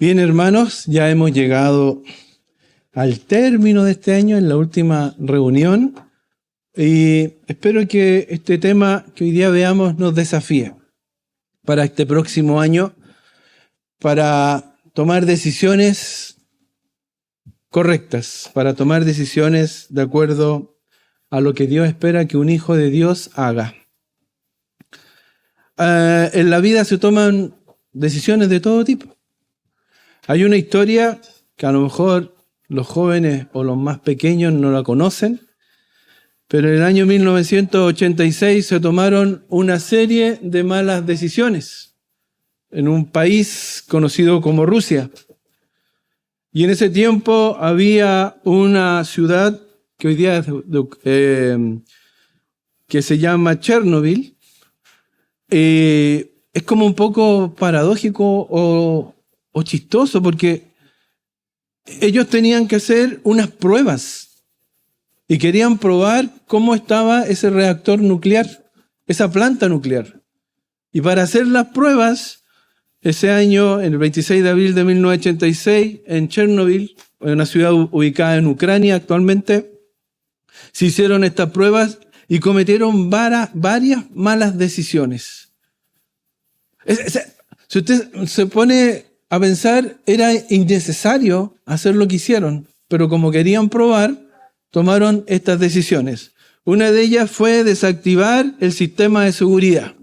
Bien, hermanos, ya hemos llegado al término de este año, en la última reunión, y espero que este tema que hoy día veamos nos desafíe para este próximo año, para tomar decisiones correctas, para tomar decisiones de acuerdo a lo que Dios espera que un hijo de Dios haga. En la vida se toman decisiones de todo tipo. Hay una historia que a lo mejor los jóvenes o los más pequeños no la conocen, pero en el año 1986 se tomaron una serie de malas decisiones en un país conocido como Rusia. Y en ese tiempo había una ciudad que hoy día que se llama Chernobyl. Es como un poco paradójico o chistoso, porque ellos tenían que hacer unas pruebas y querían probar cómo estaba ese reactor nuclear, esa planta nuclear. Y para hacer las pruebas, ese año, en el 26 de abril de 1986, en Chernobyl, en una ciudad ubicada en Ucrania actualmente, se hicieron estas pruebas y cometieron varias malas decisiones. Si usted se pone a pensar, era innecesario hacer lo que hicieron, pero como querían probar, tomaron estas decisiones. Una de ellas fue desactivar el sistema de seguridad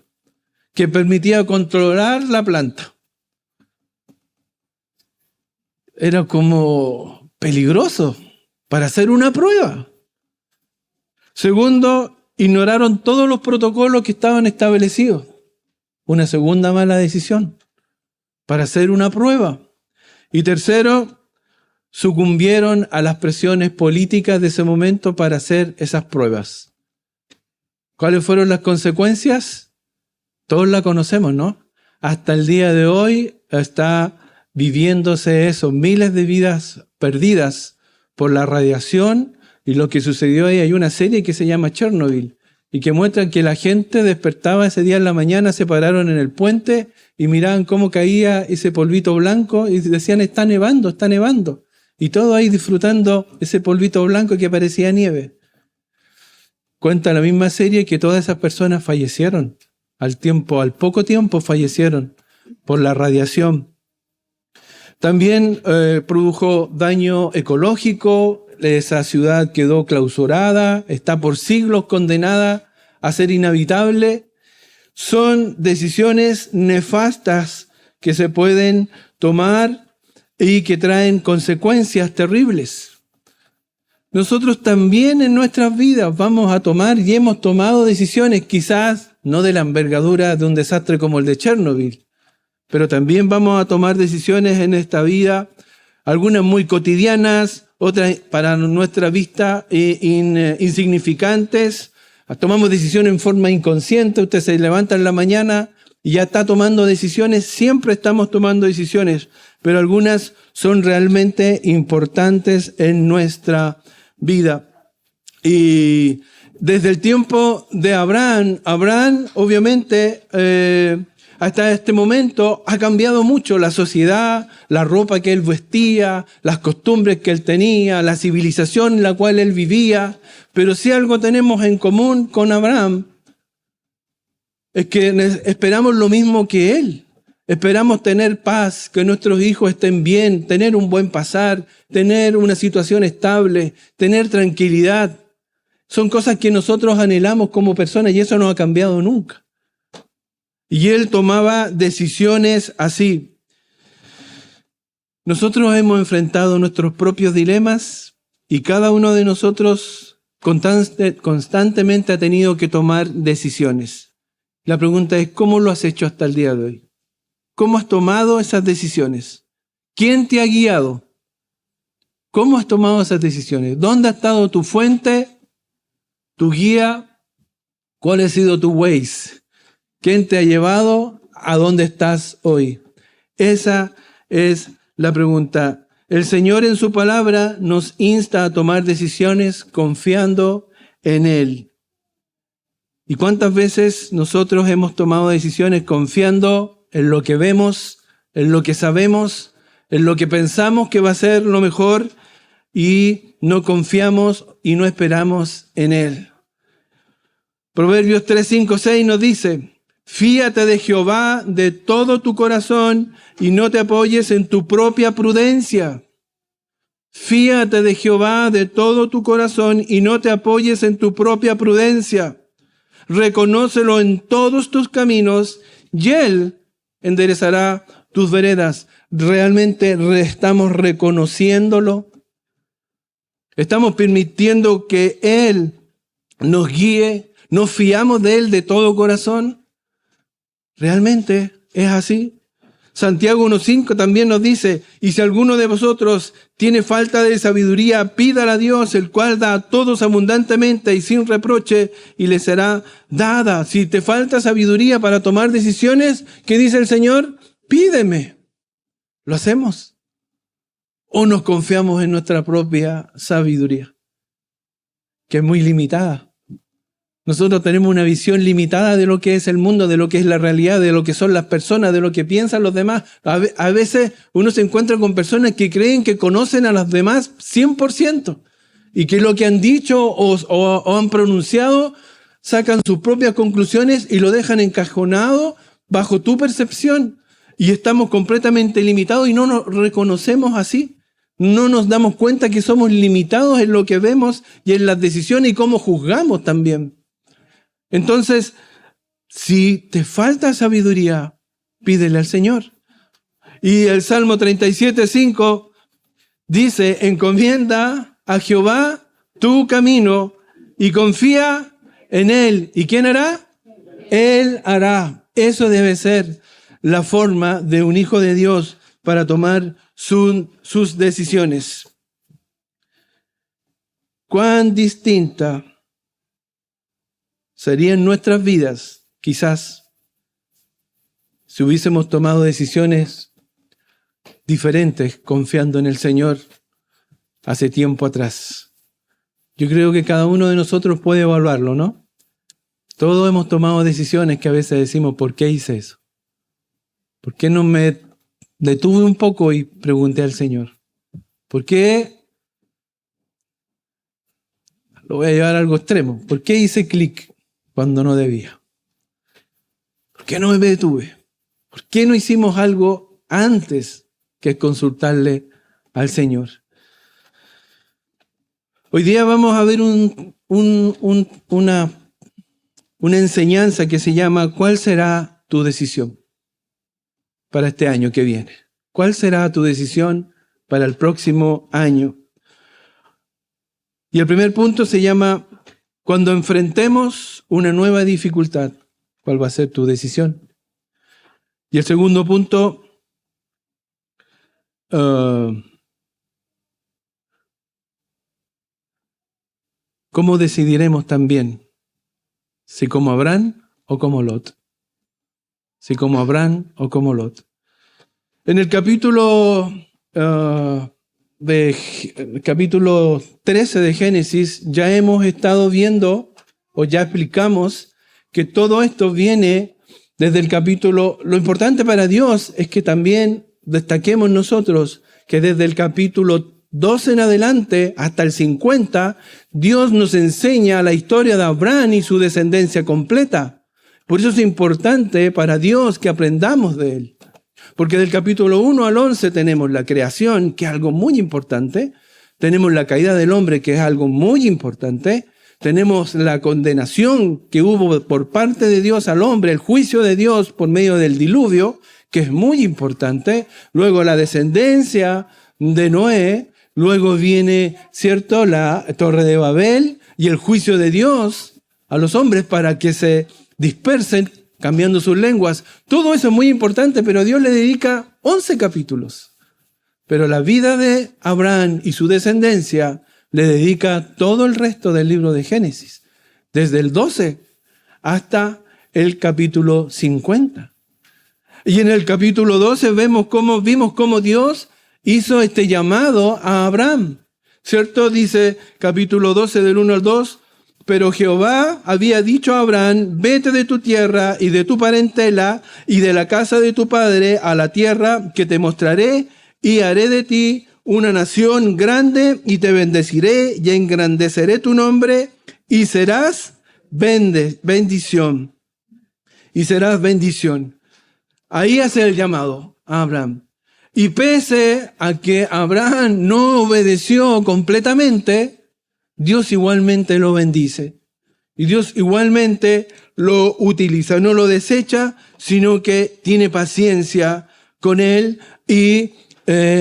que permitía controlar la planta. Era como peligroso para hacer una prueba. Segundo, ignoraron todos los protocolos que estaban establecidos. Una segunda mala decisión para hacer una prueba. Y tercero, sucumbieron a las presiones políticas de ese momento para hacer esas pruebas. ¿Cuáles fueron las consecuencias? Todos la conocemos, ¿no? Hasta el día de hoy está viviéndose eso, miles de vidas perdidas por la radiación y lo que sucedió ahí. Hay una serie que se llama Chernobyl y que muestra que la gente despertaba ese día en la mañana, se pararon en el puente y miraban cómo caía ese polvito blanco y decían, está nevando, está nevando. Y todos ahí disfrutando ese polvito blanco que parecía nieve. Cuenta la misma serie que todas esas personas fallecieron. Al poco tiempo fallecieron por la radiación. También produjo daño ecológico. Esa ciudad quedó clausurada, está por siglos condenada a ser inhabitable. Son decisiones nefastas que se pueden tomar y que traen consecuencias terribles. Nosotros también en nuestras vidas vamos a tomar y hemos tomado decisiones, quizás no de la envergadura de un desastre como el de Chernobyl, pero también vamos a tomar decisiones en esta vida, algunas muy cotidianas, otras para nuestra vista insignificantes. Tomamos decisiones en forma inconsciente. Usted se levanta en la mañana y ya está tomando decisiones. Siempre estamos tomando decisiones, pero algunas son realmente importantes en nuestra vida. Y desde el tiempo de Abraham obviamente, hasta este momento ha cambiado mucho la sociedad, la ropa que él vestía, las costumbres que él tenía, la civilización en la cual él vivía. Pero si algo tenemos en común con Abraham, es que esperamos lo mismo que él. Esperamos tener paz, que nuestros hijos estén bien, tener un buen pasar, tener una situación estable, tener tranquilidad. Son cosas que nosotros anhelamos como personas y eso no ha cambiado nunca. Y él tomaba decisiones así. Nosotros hemos enfrentado nuestros propios dilemas y cada uno de nosotros constantemente ha tenido que tomar decisiones. La pregunta es, ¿cómo lo has hecho hasta el día de hoy? ¿Cómo has tomado esas decisiones? ¿Quién te ha guiado? ¿Cómo has tomado esas decisiones? ¿Dónde ha estado tu fuente, tu guía? ¿Cuál ha sido tu Waze? ¿Quién te ha llevado a dónde estás hoy? Esa es la pregunta. El Señor en su palabra nos insta a tomar decisiones confiando en Él. ¿Y cuántas veces nosotros hemos tomado decisiones confiando en lo que vemos, en lo que sabemos, en lo que pensamos que va a ser lo mejor y no confiamos y no esperamos en Él. Proverbios 3, 5, 6 nos dice: fíate de Jehová de todo tu corazón y no te apoyes en tu propia prudencia. Fíate de Jehová de todo tu corazón y no te apoyes en tu propia prudencia. Reconócelo en todos tus caminos y Él enderezará tus veredas. ¿Realmente estamos reconociéndolo? ¿Estamos permitiendo que Él nos guíe? ¿Nos fiamos de Él de todo corazón? ¿Realmente es así? Santiago 1:5 también nos dice: y si alguno de vosotros tiene falta de sabiduría, pídala a Dios, el cual da a todos abundantemente y sin reproche, y le será dada. Si te falta sabiduría para tomar decisiones, ¿qué dice el Señor? Pídeme. ¿Lo hacemos? ¿O nos confiamos en nuestra propia sabiduría, que es muy limitada? Nosotros tenemos una visión limitada de lo que es el mundo, de lo que es la realidad, de lo que son las personas, de lo que piensan los demás. A veces uno se encuentra con personas que creen que conocen a los demás 100% y que lo que han dicho o han pronunciado sacan sus propias conclusiones y lo dejan encajonado bajo tu percepción. Y estamos completamente limitados y no nos reconocemos así. No nos damos cuenta que somos limitados en lo que vemos y en las decisiones y cómo juzgamos también. Entonces, si te falta sabiduría, pídele al Señor. Y el Salmo 37:5 dice: encomienda a Jehová tu camino y confía en Él. ¿Y quién hará? Él hará. Eso debe ser la forma de un hijo de Dios para tomar sus decisiones. ¿Cuán distinta serían nuestras vidas, quizás, si hubiésemos tomado decisiones diferentes confiando en el Señor hace tiempo atrás? Yo creo que cada uno de nosotros puede evaluarlo, ¿no? Todos hemos tomado decisiones que a veces decimos: ¿por qué hice eso? ¿Por qué no me detuve un poco y pregunté al Señor? ¿Por qué? Lo voy a llevar a algo extremo. ¿Por qué hice clic cuando no debía? ¿Por qué no me detuve? ¿Por qué no hicimos algo antes que consultarle al Señor? Hoy día vamos a ver una enseñanza que se llama ¿cuál será tu decisión para este año que viene? ¿Cuál será tu decisión para el próximo año? Y el primer punto se llama: cuando enfrentemos una nueva dificultad, ¿cuál va a ser tu decisión? Y el segundo punto, ¿cómo decidiremos también? Si como Abraham o como Lot. Si como Abraham o como Lot. En el capítulo 13 de Génesis ya hemos estado viendo, o ya explicamos, que todo esto viene desde el capítulo... Lo importante para Dios es que también destaquemos nosotros que desde el capítulo 12 en adelante hasta el 50, Dios nos enseña la historia de Abraham y su descendencia completa. Por eso es importante para Dios que aprendamos de él. Porque del capítulo 1 al 11 tenemos la creación, que es algo muy importante. Tenemos la caída del hombre, que es algo muy importante. Tenemos la condenación que hubo por parte de Dios al hombre, el juicio de Dios por medio del diluvio, que es muy importante. Luego la descendencia de Noé. Luego viene, ¿cierto?, la Torre de Babel y el juicio de Dios a los hombres para que se dispersen cambiando sus lenguas. Todo eso es muy importante, pero Dios le dedica 11 capítulos. Pero la vida de Abraham y su descendencia le dedica todo el resto del libro de Génesis, desde el 12 hasta el capítulo 50. Y en el capítulo 12 vimos cómo Dios hizo este llamado a Abraham, ¿cierto? Dice capítulo 12 del 1 al 2, pero Jehová había dicho a Abraham: vete de tu tierra y de tu parentela y de la casa de tu padre a la tierra que te mostraré, y haré de ti una nación grande y te bendeciré y engrandeceré tu nombre y serás bendición. Y serás bendición. Ahí hace el llamado a Abraham. Y pese a que Abraham no obedeció completamente, Dios igualmente lo bendice. Y Dios igualmente lo utiliza, no lo desecha, sino que tiene paciencia con él y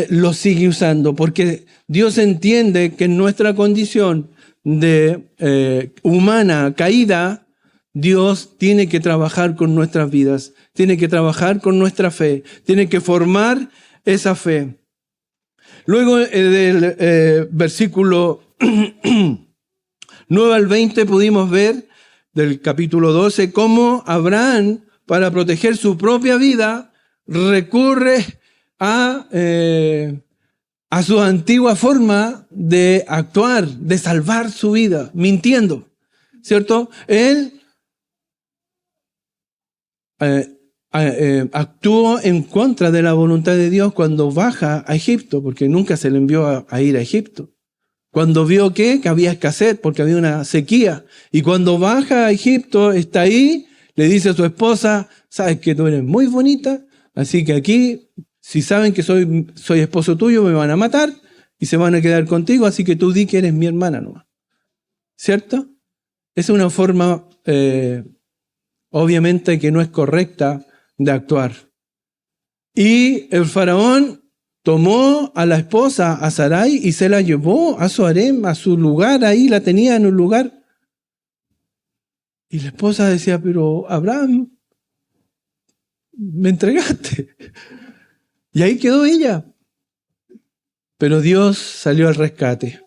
lo sigue usando. Porque Dios entiende que en nuestra condición de humana caída, Dios tiene que trabajar con nuestras vidas, tiene que trabajar con nuestra fe, tiene que formar esa fe. Luego del versículo 9 al 20 pudimos ver del capítulo 12 cómo Abraham, para proteger su propia vida, recurre a su antigua forma de actuar, de salvar su vida, mintiendo, ¿cierto? Él actuó en contra de la voluntad de Dios cuando baja a Egipto, porque nunca se le envió a ir a Egipto. Cuando vio que había escasez, porque había una sequía. Y cuando baja a Egipto, está ahí, le dice a su esposa, sabes que tú eres muy bonita, así que aquí, si saben que soy esposo tuyo, me van a matar y se van a quedar contigo, así que tú di que eres mi hermana nomás. ¿Cierto? Es una forma, obviamente, que no es correcta de actuar. Y el faraón tomó a la esposa, a Sarai, y se la llevó a su harem, a su lugar, ahí la tenía en un lugar. Y la esposa decía, pero Abraham, me entregaste. Y ahí quedó ella. Pero Dios salió al rescate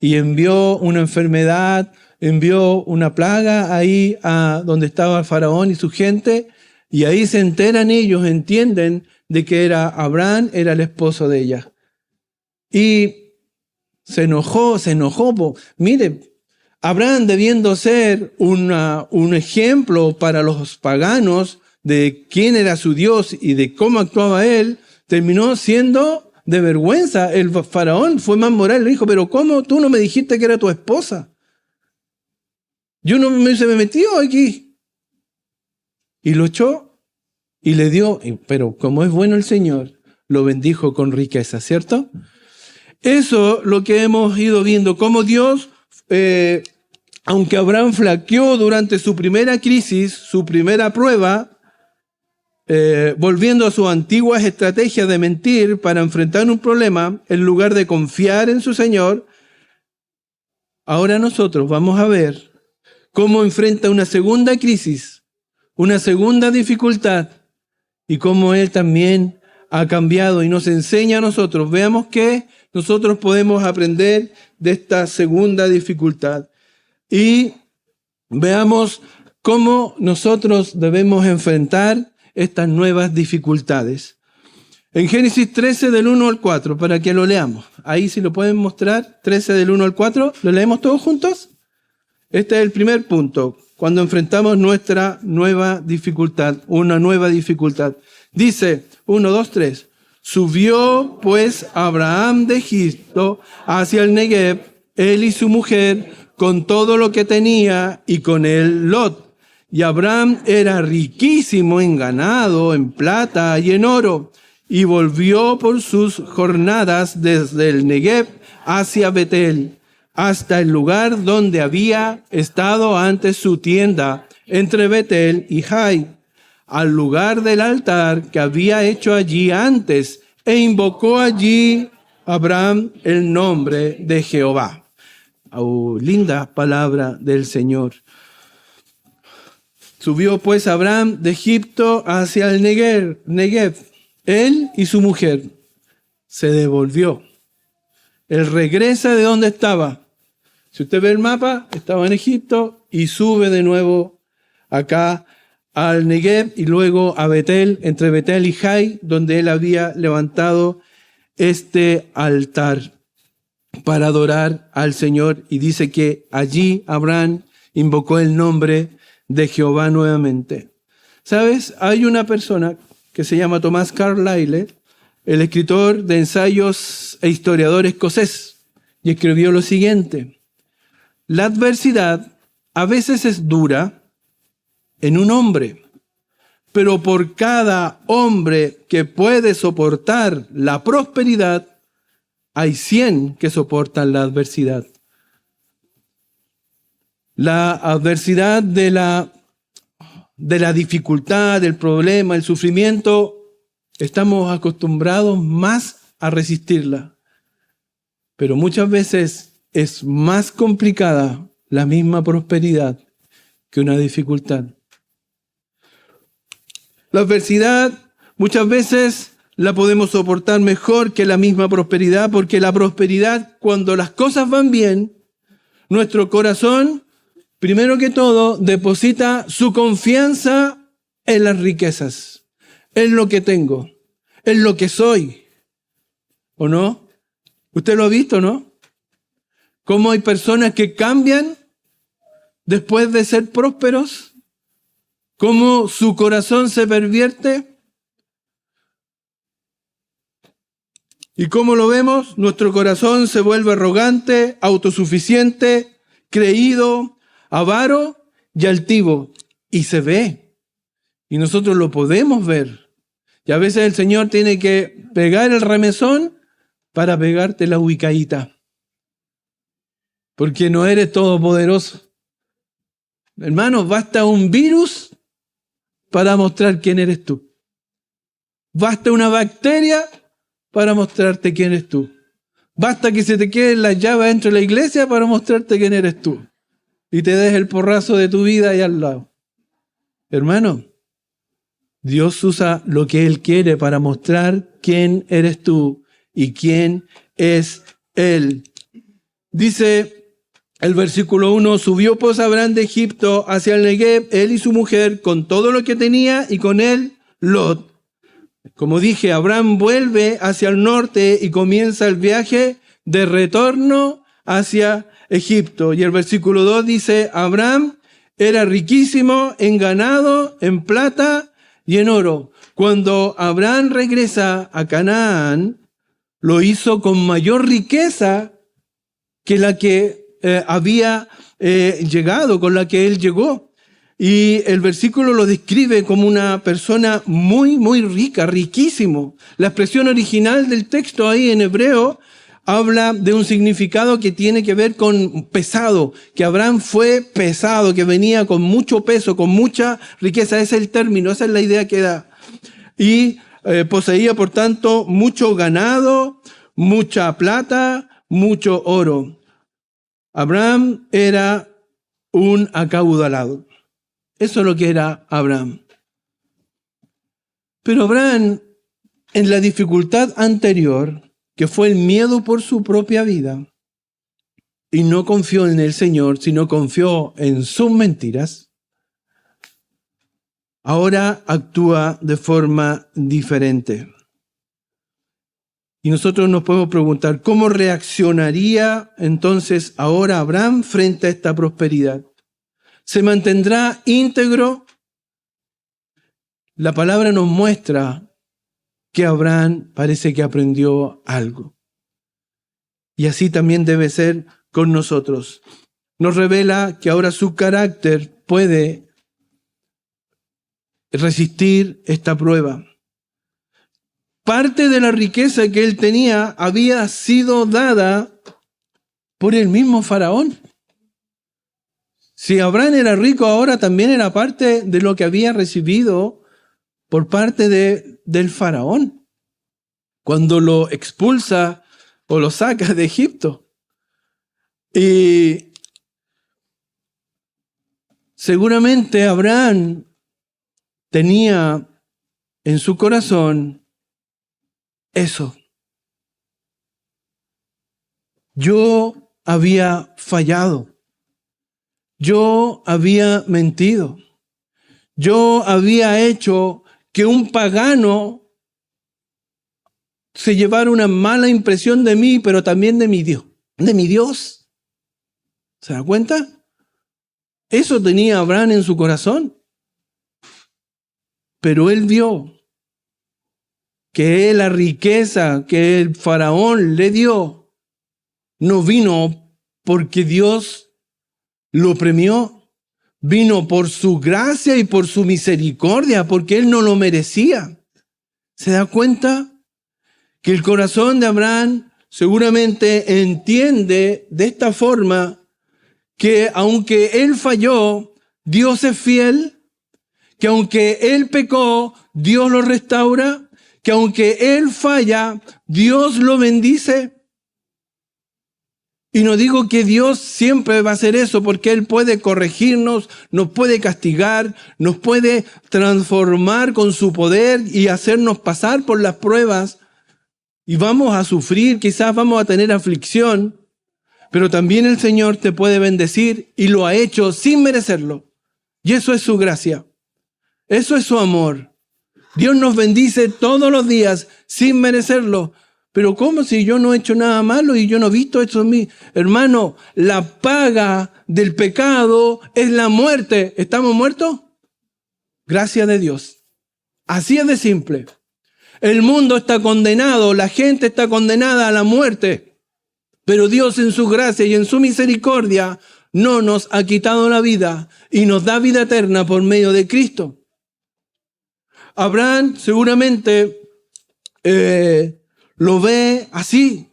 y envió una enfermedad, envió una plaga ahí a donde estaba el faraón y su gente, y ahí se enteran ellos, entienden de que Abraham era el esposo de ella. Y se enojó. Mire, Abraham, debiendo ser un ejemplo para los paganos de quién era su Dios y de cómo actuaba él, terminó siendo de vergüenza. El faraón fue más moral, le dijo, pero ¿cómo tú no me dijiste que era tu esposa? Yo no me hubiese metido aquí. Y lo echó y le dio, pero como es bueno el Señor, lo bendijo con riqueza, ¿cierto? Eso lo que hemos ido viendo, cómo Dios, aunque Abraham flaqueó durante su primera crisis, su primera prueba, volviendo a sus antiguas estrategias de mentir para enfrentar un problema, en lugar de confiar en su Señor, ahora nosotros vamos a ver cómo enfrenta una segunda crisis, una segunda dificultad, y cómo Él también ha cambiado y nos enseña a nosotros. Veamos que nosotros podemos aprender de esta segunda dificultad. Y veamos cómo nosotros debemos enfrentar estas nuevas dificultades. En Génesis 13 del 1 al 4, para que lo leamos. Ahí si lo pueden mostrar, 13 del 1 al 4, ¿lo leemos todos juntos? Este es el primer punto, cuando enfrentamos nuestra nueva dificultad, una nueva dificultad. Dice, 1, 2, 3, subió pues Abraham de Egipto hacia el Negev, él y su mujer, con todo lo que tenía, y con él Lot. Y Abraham era riquísimo en ganado, en plata y en oro, y volvió por sus jornadas desde el Negev hacia Betel, hasta el lugar donde había estado antes su tienda, entre Betel y Jai, al lugar del altar que había hecho allí antes, e invocó allí Abraham el nombre de Jehová. Oh, linda palabra del Señor. Subió pues Abraham de Egipto hacia el Negev, él y su mujer. Se devolvió. Él regresa de donde estaba. Si usted ve el mapa, estaba en Egipto y sube de nuevo acá al Negev y luego a Betel, entre Betel y Jai, donde él había levantado este altar para adorar al Señor. Y dice que allí Abraham invocó el nombre de Jehová nuevamente. ¿Sabes? Hay una persona que se llama Tomás Carlyle, el escritor de ensayos e historiador escocés, y escribió lo siguiente: la adversidad a veces es dura en un hombre, pero por cada hombre que puede soportar la prosperidad, hay 100 que soportan la adversidad. La adversidad de la dificultad, del problema, el sufrimiento, estamos acostumbrados más a resistirla. Pero muchas veces es más complicada la misma prosperidad que una dificultad. La adversidad muchas veces la podemos soportar mejor que la misma prosperidad, porque la prosperidad, cuando las cosas van bien, nuestro corazón, primero que todo, deposita su confianza en las riquezas, en lo que tengo, en lo que soy. ¿O no? Usted lo ha visto, ¿no? Cómo hay personas que cambian después de ser prósperos. ¿Cómo su corazón se pervierte? ¿Y cómo lo vemos? Nuestro corazón se vuelve arrogante, autosuficiente, creído, avaro y altivo. Y se ve. Y nosotros lo podemos ver. Y a veces el Señor tiene que pegar el remesón para pegarte la ubicadita. Porque no eres todopoderoso. Hermanos, basta un virus para mostrar quién eres tú. Basta una bacteria para mostrarte quién eres tú. Basta que se te queden las llaves dentro de la iglesia para mostrarte quién eres tú. Y te des el porrazo de tu vida ahí al lado. Hermano, Dios usa lo que Él quiere para mostrar quién eres tú y quién es Él. Dice el versículo 1, subió pues Abraham de Egipto hacia el Negev, él y su mujer, con todo lo que tenía, y con él Lot. Como dije, Abraham vuelve hacia el norte y comienza el viaje de retorno hacia Egipto. Y el versículo 2 dice, Abraham era riquísimo en ganado, en plata y en oro. Cuando Abraham regresa a Canaán, lo hizo con mayor riqueza que la que había llegado, con la que él llegó. Y el versículo lo describe como una persona muy, muy rica, riquísimo. La expresión original del texto ahí en hebreo habla de un significado que tiene que ver con pesado, que Abraham fue pesado, que venía con mucho peso, con mucha riqueza. Ese es el término, esa es la idea que da. Y poseía, por tanto, mucho ganado, mucha plata, mucho oro. Abraham era un acaudalado. Eso es lo que era Abraham. Pero Abraham, en la dificultad anterior, que fue el miedo por su propia vida, y no confió en el Señor, sino confió en sus mentiras, ahora actúa de forma diferente. Y nosotros nos podemos preguntar, ¿cómo reaccionaría entonces ahora Abraham frente a esta prosperidad? ¿Se mantendrá íntegro? La palabra nos muestra que Abraham parece que aprendió algo. Y así también debe ser con nosotros. Nos revela que ahora su carácter puede resistir esta prueba. Parte de la riqueza que él tenía había sido dada por el mismo faraón. Si Abraham era rico, ahora también era parte de lo que había recibido por parte del faraón, cuando lo expulsa o lo saca de Egipto. Y seguramente Abraham tenía en su corazón eso. Yo había fallado. Yo había mentido. Yo había hecho que un pagano se llevara una mala impresión de mí, pero también de mi Dios. De mi Dios. ¿Se da cuenta? Eso tenía Abraham en su corazón. Pero él vio que la riqueza que el faraón le dio no vino porque Dios lo premió, vino por su gracia y por su misericordia, porque él no lo merecía. ¿Se da cuenta? Que el corazón de Abraham seguramente entiende de esta forma que aunque él falló, Dios es fiel, que aunque él pecó, Dios lo restaura, que aunque él falla, Dios lo bendice. Y no digo que Dios siempre va a hacer eso, porque Él puede corregirnos, nos puede castigar, nos puede transformar con su poder y hacernos pasar por las pruebas. Y vamos a sufrir, quizás vamos a tener aflicción, pero también el Señor te puede bendecir y lo ha hecho sin merecerlo. Y eso es su gracia. Eso es su amor. Dios nos bendice todos los días sin merecerlo. Pero ¿cómo si yo no he hecho nada malo y yo no he visto eso en mí? Hermano, la paga del pecado es la muerte. ¿Estamos muertos? Gracias de Dios. Así es de simple. El mundo está condenado, la gente está condenada a la muerte. Pero Dios en su gracia y en su misericordia no nos ha quitado la vida y nos da vida eterna por medio de Cristo. Abraham seguramente lo ve así.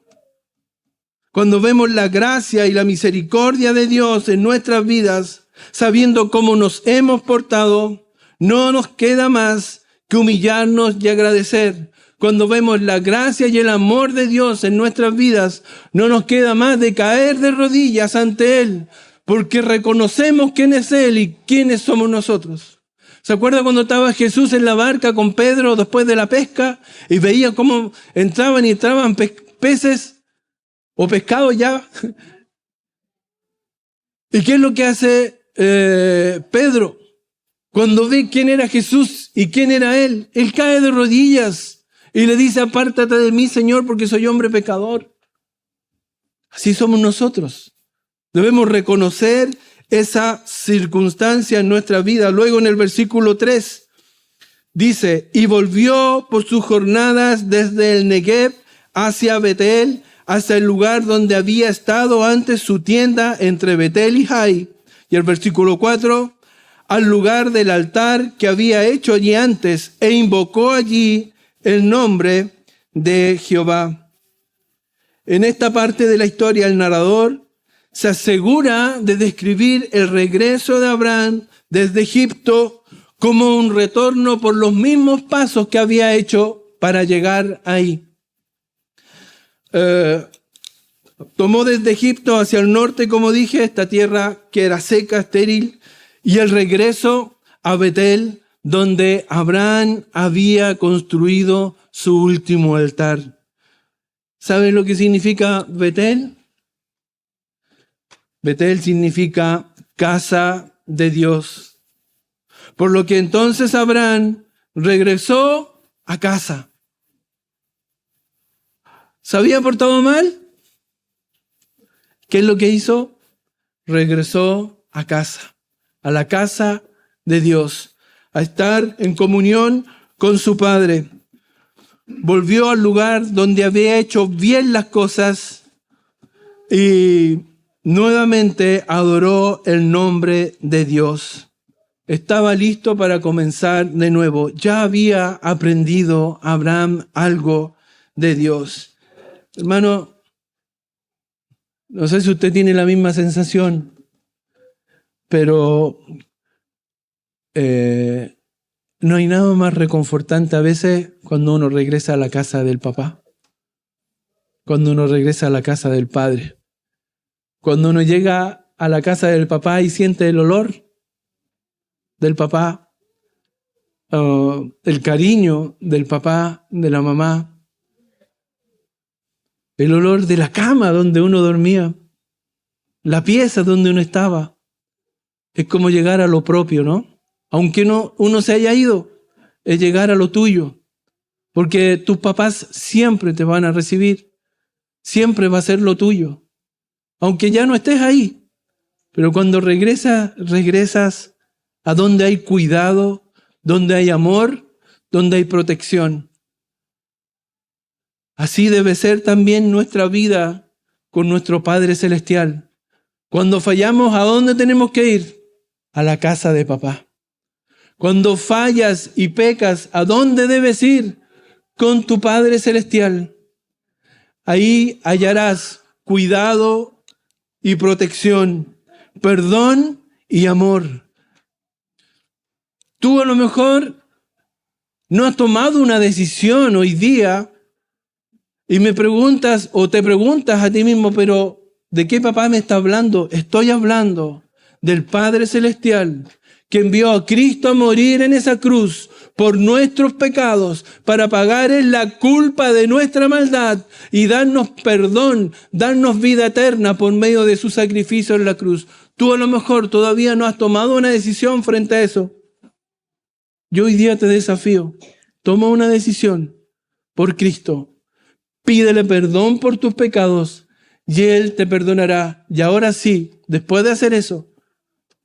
Cuando vemos la gracia y la misericordia de Dios en nuestras vidas, sabiendo cómo nos hemos portado, no nos queda más que humillarnos y agradecer. Cuando vemos la gracia y el amor de Dios en nuestras vidas, no nos queda más de caer de rodillas ante Él, porque reconocemos quién es Él y quiénes somos nosotros. ¿Se acuerda cuando estaba Jesús en la barca con Pedro después de la pesca y veía cómo entraban y entraban peces o pescados ya? ¿Y qué es lo que hace Pedro? Cuando ve quién era Jesús y quién era Él, Él cae de rodillas y le dice: apártate de mí, Señor, porque soy hombre pecador. Así somos nosotros. Debemos reconocer esa circunstancia en nuestra vida. Luego en el versículo 3 dice: y volvió por sus jornadas desde el Negev hacia Betel, hasta el lugar donde había estado antes su tienda entre Betel y Jai. Y el versículo 4, al lugar del altar que había hecho allí antes, e invocó allí el nombre de Jehová. En esta parte de la historia, el narrador se asegura de describir el regreso de Abraham desde Egipto como un retorno por los mismos pasos que había hecho para llegar ahí. Tomó desde Egipto hacia el norte, como dije, esta tierra que era seca, estéril, y el regreso a Betel, donde Abraham había construido su último altar. ¿Saben lo que significa Betel? Betel significa casa de Dios. Por lo que entonces Abraham regresó a casa. ¿Se había portado mal? ¿Qué es lo que hizo? Regresó a casa, a la casa de Dios, a estar en comunión con su Padre. Volvió al lugar donde había hecho bien las cosas y nuevamente adoró el nombre de Dios. Estaba listo para comenzar de nuevo. Ya había aprendido Abraham algo de Dios. Hermano, no sé si usted tiene la misma sensación, pero no hay nada más reconfortante a veces cuando uno regresa a la casa del papá, cuando uno regresa a la casa del padre. Cuando uno llega a la casa del papá y siente el olor del papá, el cariño del papá, de la mamá, el olor de la cama donde uno dormía, la pieza donde uno estaba, es como llegar a lo propio, ¿no? Aunque uno se haya ido, es llegar a lo tuyo, porque tus papás siempre te van a recibir, siempre va a ser lo tuyo. Aunque ya no estés ahí, pero cuando regresas a donde hay cuidado, donde hay amor, donde hay protección. Así debe ser también nuestra vida con nuestro Padre Celestial. Cuando fallamos, ¿a dónde tenemos que ir? A la casa de papá. Cuando fallas y pecas, ¿a dónde debes ir? Con tu Padre Celestial. Ahí hallarás cuidado y protección, perdón y amor. Tú a lo mejor no has tomado una decisión hoy día y me preguntas o te preguntas a ti mismo, pero ¿de qué papá me está hablando? Estoy hablando del Padre Celestial que envió a Cristo a morir en esa cruz por nuestros pecados para pagar la culpa de nuestra maldad y darnos perdón, darnos vida eterna por medio de su sacrificio en la cruz. Tú a lo mejor todavía no has tomado una decisión frente a eso. Yo hoy día te desafío. Toma una decisión por Cristo. Pídele perdón por tus pecados y Él te perdonará. Y ahora sí, después de hacer eso,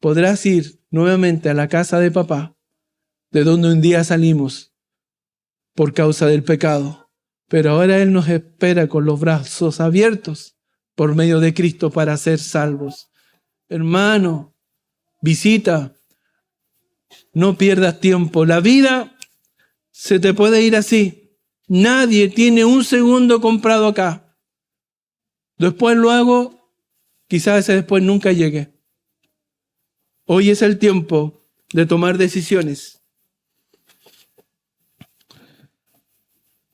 podrás ir nuevamente a la casa de papá, de donde un día salimos por causa del pecado. Pero ahora Él nos espera con los brazos abiertos por medio de Cristo para ser salvos. Hermano, visita, no pierdas tiempo. La vida se te puede ir así. Nadie tiene un segundo comprado acá. Después lo hago, quizás ese después nunca llegue. Hoy es el tiempo de tomar decisiones.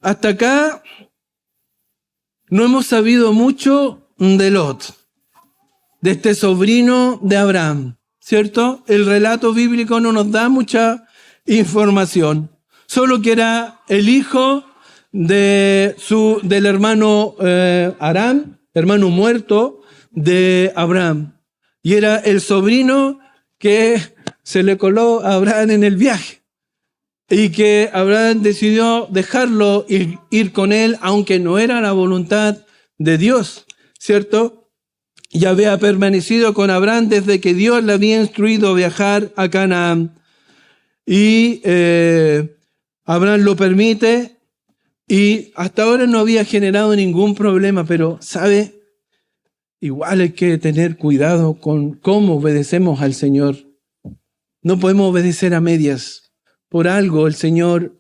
Hasta acá no hemos sabido mucho de Lot, de este sobrino de Abraham, ¿cierto? El relato bíblico no nos da mucha información, solo que era el hijo del hermano Aram, hermano muerto de Abraham, y era el sobrino que se le coló a Abraham en el viaje y que Abraham decidió dejarlo ir con él, aunque no era la voluntad de Dios, ¿cierto? Y había permanecido con Abraham desde que Dios le había instruido a viajar a Canaán. Y Abraham lo permite y hasta ahora no había generado ningún problema, pero ¿sabe? Igual hay que tener cuidado con cómo obedecemos al Señor. No podemos obedecer a medias. Por algo el Señor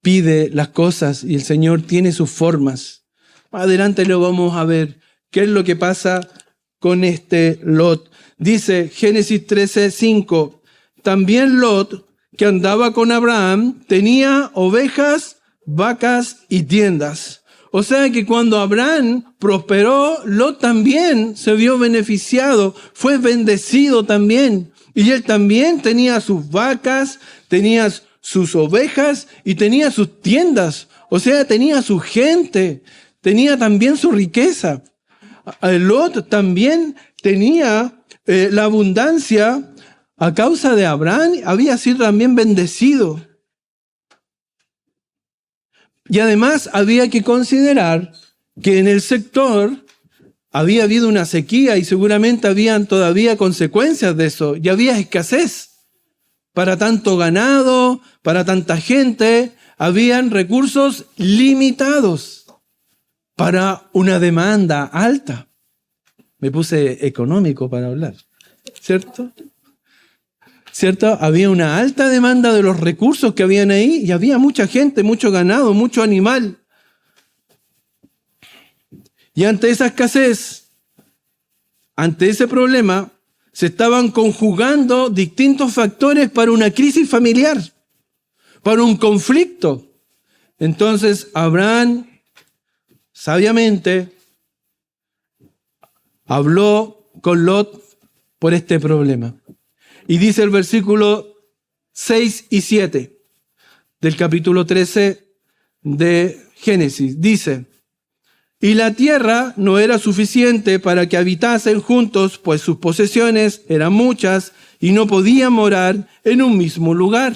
pide las cosas y el Señor tiene sus formas. Más adelante lo vamos a ver. ¿Qué es lo que pasa con este Lot? Dice Génesis 13:5. También Lot, que andaba con Abraham, tenía ovejas, vacas y tiendas. O sea que cuando Abraham prosperó, Lot también se vio beneficiado, fue bendecido también. Y él también tenía sus vacas, tenía sus ovejas y tenía sus tiendas. O sea, tenía su gente, tenía también su riqueza. Lot también tenía la abundancia a causa de Abraham, había sido también bendecido. Y además había que considerar que en el sector había habido una sequía y seguramente habían todavía consecuencias de eso. Y había escasez para tanto ganado, para tanta gente. Habían recursos limitados para una demanda alta. Me puse económico para hablar, ¿cierto? ¿Cierto? Había una alta demanda de los recursos que habían ahí y había mucha gente, mucho ganado, mucho animal. Y ante esa escasez, ante ese problema, se estaban conjugando distintos factores para una crisis familiar, para un conflicto. Entonces Abraham, sabiamente, habló con Lot por este problema. Y dice el versículo 6 y 7 del capítulo 13 de Génesis. Dice, y la tierra no era suficiente para que habitasen juntos, pues sus posesiones eran muchas y no podían morar en un mismo lugar.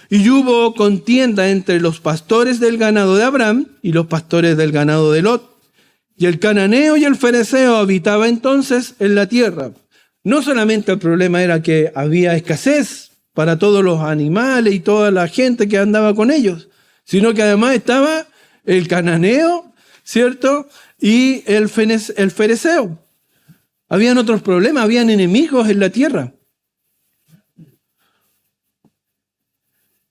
Y hubo contienda entre los pastores del ganado de Abraham y los pastores del ganado de Lot. Y el cananeo y el fereceo habitaban entonces en la tierra. No solamente el problema era que había escasez para todos los animales y toda la gente que andaba con ellos, sino que además estaba el cananeo ¿cierto? Y el fereceo. Habían otros problemas, habían enemigos en la tierra.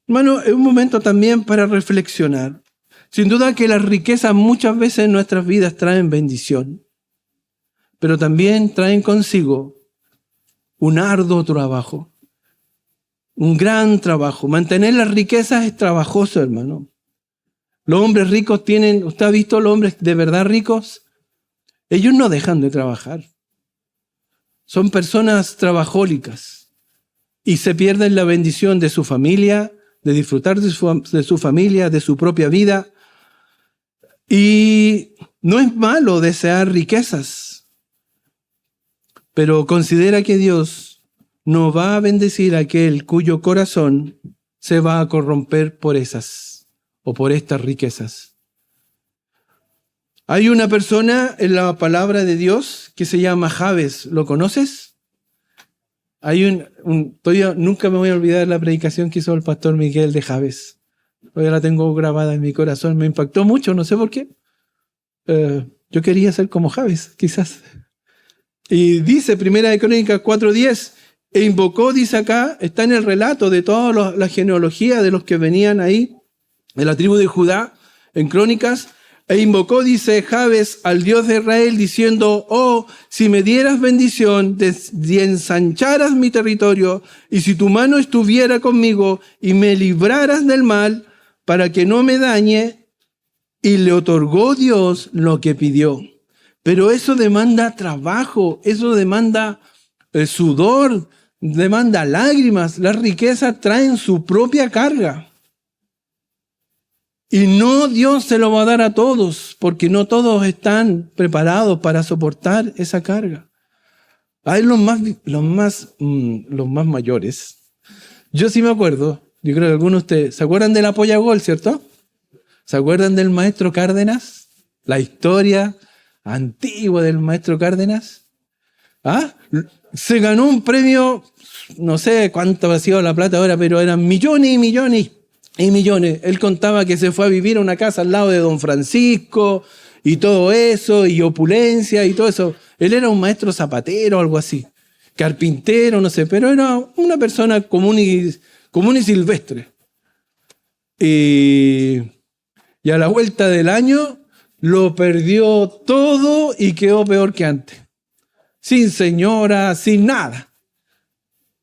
Hermano, es un momento también para reflexionar. Sin duda que las riquezas muchas veces en nuestras vidas traen bendición, pero también traen consigo un arduo trabajo, un gran trabajo. Mantener las riquezas es trabajoso, hermano. Los hombres ricos tienen, ¿usted ha visto los hombres de verdad ricos? Ellos no dejan de trabajar. Son personas trabajólicas y se pierden la bendición de su familia, de disfrutar de su familia, de su propia vida. Y no es malo desear riquezas, pero considera que Dios no va a bendecir a aquel cuyo corazón se va a corromper por esas o por estas riquezas. Hay una persona en la palabra de Dios que se llama Jabes. ¿Lo conoces? Todavía nunca me voy a olvidar la predicación que hizo el pastor Miguel de Jabes. Todavía la tengo grabada en mi corazón. Me impactó mucho, no sé por qué. Yo quería ser como Jabes, quizás. Y dice, 1 Crónicas 4:10, e invocó, dice acá, está en el relato de toda la genealogía de los que venían ahí, de la tribu de Judá, en Crónicas, e invocó, dice Jabes, al Dios de Israel, diciendo, oh, si me dieras bendición, y ensancharas mi territorio, y si tu mano estuviera conmigo, y me libraras del mal, para que no me dañe, y le otorgó Dios lo que pidió. Pero eso demanda trabajo, eso demanda sudor, demanda lágrimas. Las riquezas traen su propia carga. Y no Dios se lo va a dar a todos, porque no todos están preparados para soportar esa carga. Hay los más mayores. Yo sí me acuerdo, yo creo que algunos de ustedes, ¿se acuerdan del Apoyagol, cierto? ¿Se acuerdan del maestro Cárdenas? La historia antigua del maestro Cárdenas. ¿Ah? Se ganó un premio, no sé cuánto ha sido la plata ahora, pero eran millones y millones y millones. Él contaba que se fue a vivir a una casa al lado de Don Francisco y todo eso, y opulencia y todo eso. Él era un maestro zapatero o algo así, carpintero, no sé, pero era una persona común y silvestre. Y a la vuelta del año lo perdió todo y quedó peor que antes. Sin señora, sin nada.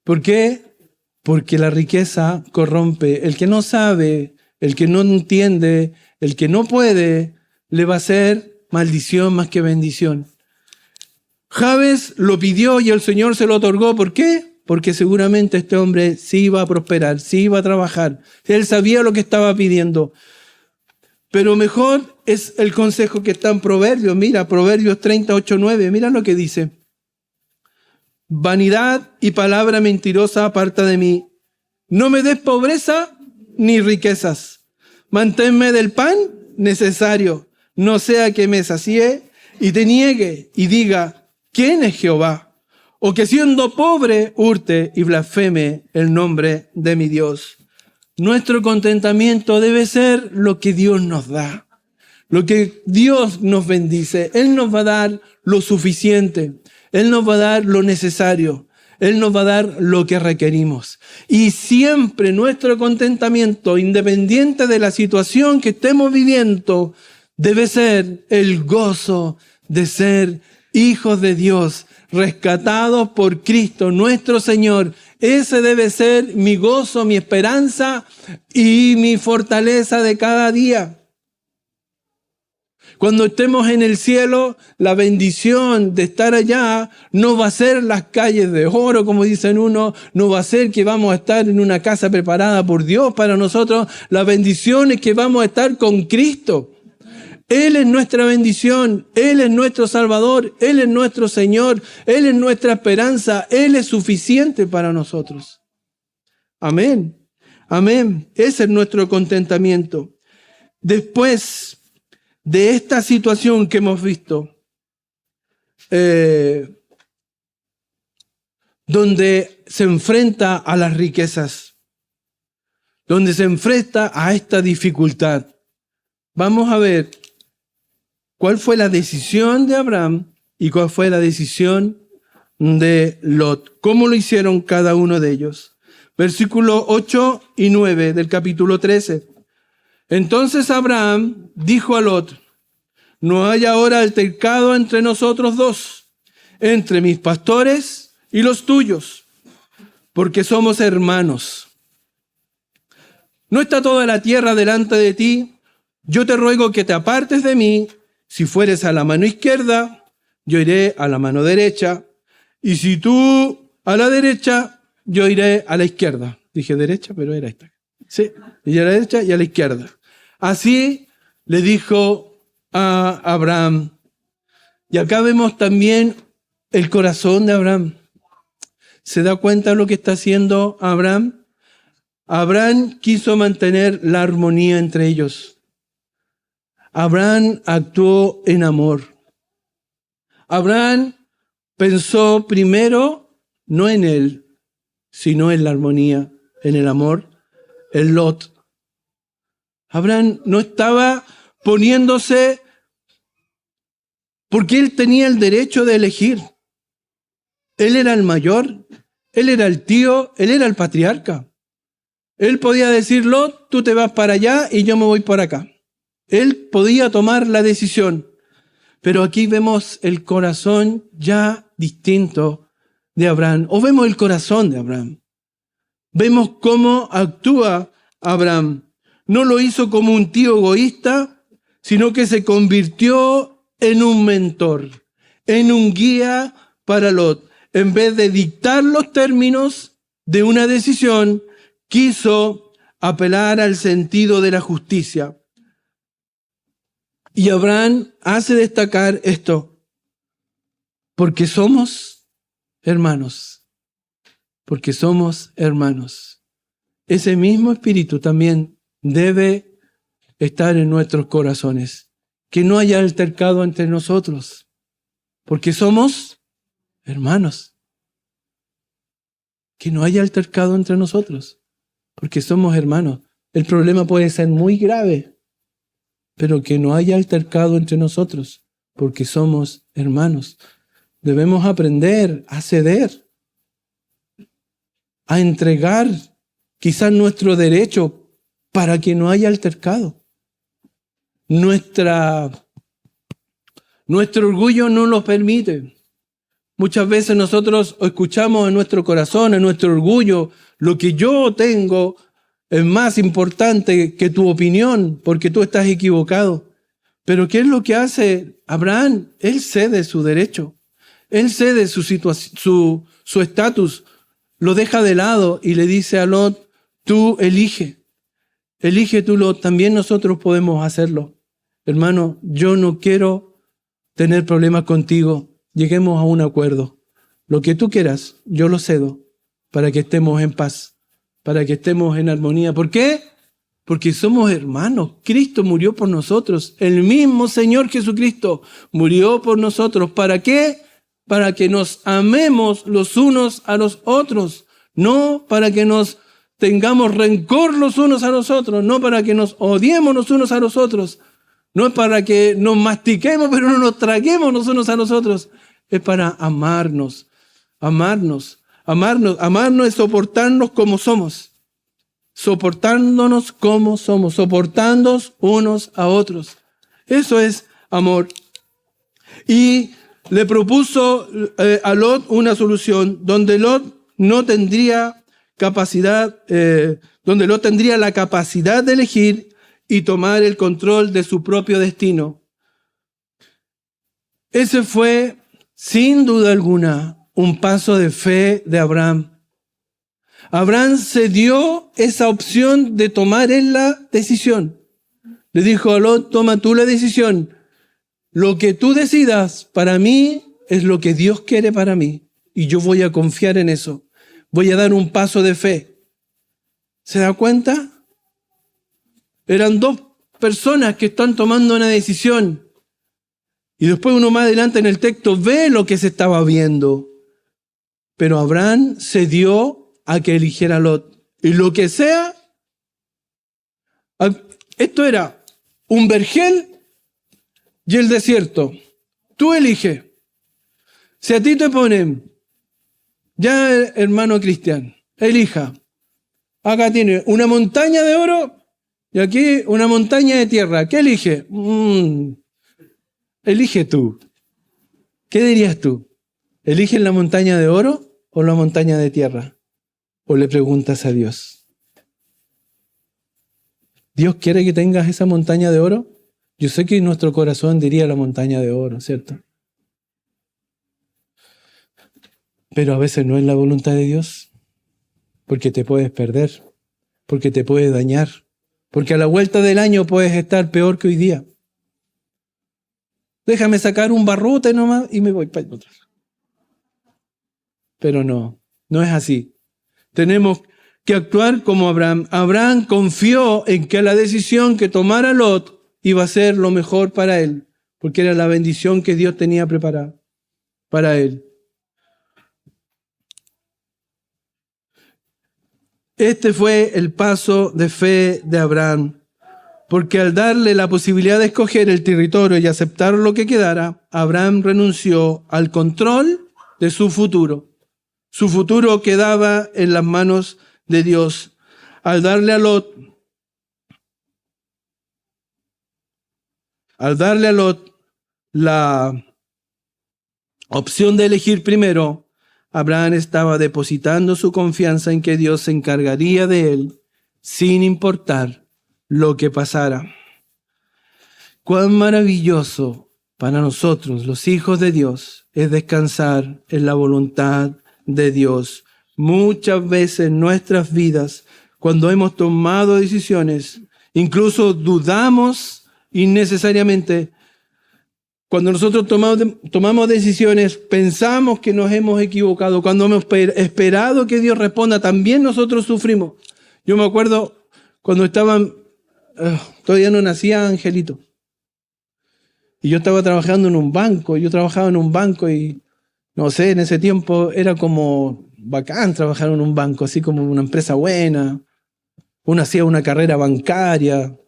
¿Por qué? Porque la riqueza corrompe. El que no sabe, el que no entiende, el que no puede, le va a ser maldición más que bendición. Jabes lo pidió y el Señor se lo otorgó. ¿Por qué? Porque seguramente este hombre sí iba a prosperar, sí iba a trabajar. Él sabía lo que estaba pidiendo. Pero mejor es el consejo que está en Proverbios. Mira, Proverbios 38:9. Mira lo que dice. Vanidad y palabra mentirosa aparta de mí. No me des pobreza ni riquezas. Manténme del pan necesario. No sea que me sacie y te niegue y diga, ¿quién es Jehová? O que siendo pobre hurte y blasfeme el nombre de mi Dios. Nuestro contentamiento debe ser lo que Dios nos da, lo que Dios nos bendice. Él nos va a dar lo suficiente, Él nos va a dar lo necesario, Él nos va a dar lo que requerimos. Y siempre nuestro contentamiento, independiente de la situación que estemos viviendo, debe ser el gozo de ser hijos de Dios, rescatados por Cristo nuestro Señor. Ese debe ser mi gozo, mi esperanza y mi fortaleza de cada día. Cuando estemos en el cielo, la bendición de estar allá no va a ser las calles de oro, como dicen uno, no va a ser que vamos a estar en una casa preparada por Dios para nosotros. La bendición es que vamos a estar con Cristo. Él es nuestra bendición, Él es nuestro Salvador, Él es nuestro Señor, Él es nuestra esperanza, Él es suficiente para nosotros. Amén, amén. Ese es nuestro contentamiento. Después de esta situación que hemos visto, donde se enfrenta a las riquezas, donde se enfrenta a esta dificultad, vamos a ver cuál fue la decisión de Abraham y cuál fue la decisión de Lot. ¿Cómo lo hicieron cada uno de ellos? Versículos 8 y 9 del capítulo 13. Entonces Abraham dijo a Lot: no hay ahora altercado entre nosotros dos, entre mis pastores y los tuyos, porque somos hermanos. ¿No está toda la tierra delante de ti? Yo te ruego que te apartes de mí. Si fueres a la mano izquierda, yo iré a la mano derecha. Y si tú a la derecha, yo iré a la izquierda. Dije derecha, pero era esta. Sí, y a la derecha y a la izquierda. Así le dijo a Abraham. Y acá vemos también el corazón de Abraham. ¿Se da cuenta de lo que está haciendo Abraham? Abraham quiso mantener la armonía entre ellos. Abraham actuó en amor. Abraham pensó primero no en él, sino en la armonía, en el amor, en Lot. Abraham no estaba poniéndose porque él tenía el derecho de elegir. Él era el mayor, él era el tío, él era el patriarca. Él podía decir: Lot, tú te vas para allá y yo me voy por acá. Él podía tomar la decisión. Pero aquí vemos el corazón ya distinto de Abraham. O vemos el corazón de Abraham. Vemos cómo actúa Abraham. No lo hizo como un tío egoísta, sino que se convirtió en un mentor, en un guía para Lot. En vez de dictar los términos de una decisión, quiso apelar al sentido de la justicia. Y Abraham hace destacar esto: porque somos hermanos. Porque somos hermanos. Ese mismo espíritu también debe estar en nuestros corazones. Que no haya altercado entre nosotros. Porque somos hermanos. Que no haya altercado entre nosotros. Porque somos hermanos. El problema puede ser muy grave, pero que no haya altercado entre nosotros, porque somos hermanos. Debemos aprender a ceder, a entregar quizás nuestro derecho para que no haya altercado. Nuestro orgullo no nos permite. Muchas veces nosotros escuchamos en nuestro corazón, en nuestro orgullo, lo que yo tengo es más importante que tu opinión, porque tú estás equivocado. Pero ¿qué es lo que hace Abraham? Él cede su derecho. Él cede su situación, su estatus. Lo deja de lado y le dice a Lot: tú elige. Elige tú, Lot. También nosotros podemos hacerlo. Hermano, yo no quiero tener problemas contigo. Lleguemos a un acuerdo. Lo que tú quieras, yo lo cedo para que estemos en paz, para que estemos en armonía. ¿Por qué? Porque somos hermanos. Cristo murió por nosotros. El mismo Señor Jesucristo murió por nosotros. ¿Para qué? Para que nos amemos los unos a los otros. No para que nos tengamos rencor los unos a los otros. No para que nos odiemos los unos a los otros. No es para que nos mastiquemos, pero no nos traguemos los unos a los otros. Es para amarnos. Amarnos es soportarnos como somos. Soportándonos como somos, soportándonos unos a otros. Eso es amor. Y le propuso a Lot una solución donde Lot no tendría capacidad, donde Lot tendría la capacidad de elegir y tomar el control de su propio destino. Ese fue, sin duda alguna, un paso de fe de Abraham. Abraham se dio esa opción de tomar él la decisión. Le dijo a Lot: toma tú la decisión. Lo que tú decidas para mí es lo que Dios quiere para mí. Y yo voy a confiar en eso. Voy a dar un paso de fe. ¿Se da cuenta? Eran dos personas que están tomando una decisión. Y después uno más adelante en el texto ve lo que se estaba viendo. Pero Abraham se dio a que eligiera a Lot. Y lo que sea, esto era un vergel y el desierto. Tú eliges. Si a ti te ponen, ya hermano Cristian, elija. Acá tiene una montaña de oro y aquí una montaña de tierra. ¿Qué elige? Elige tú. ¿Qué dirías tú? ¿Eliges la montaña de oro o la montaña de tierra? ¿O le preguntas a Dios? ¿Dios quiere que tengas esa montaña de oro? Yo sé que nuestro corazón diría la montaña de oro, ¿cierto? Pero a veces no es la voluntad de Dios, porque te puedes perder, porque te puede dañar, porque a la vuelta del año puedes estar peor que hoy día. Déjame sacar un barrote nomás y me voy para otro. Pero no es así. Tenemos que actuar como Abraham. Abraham confió en que la decisión que tomara Lot iba a ser lo mejor para él, porque era la bendición que Dios tenía preparada para él. Este fue el paso de fe de Abraham, porque al darle la posibilidad de escoger el territorio y aceptar lo que quedara, Abraham renunció al control de su futuro. Su futuro quedaba en las manos de Dios. Al darle a Lot la opción de elegir primero, Abraham estaba depositando su confianza en que Dios se encargaría de él sin importar lo que pasara. Cuán maravilloso para nosotros, los hijos de Dios, es descansar en la voluntad de Dios. Muchas veces en nuestras vidas, cuando hemos tomado decisiones, incluso dudamos innecesariamente. Cuando nosotros tomamos decisiones, pensamos que nos hemos equivocado. Cuando hemos esperado que Dios responda, también nosotros sufrimos. Yo me acuerdo cuando todavía no nacía Angelito. Y yo estaba trabajando en un banco. Yo trabajaba en un banco y, no sé, en ese tiempo era como bacán trabajar en un banco, así como una empresa buena. Uno hacía una carrera bancaria.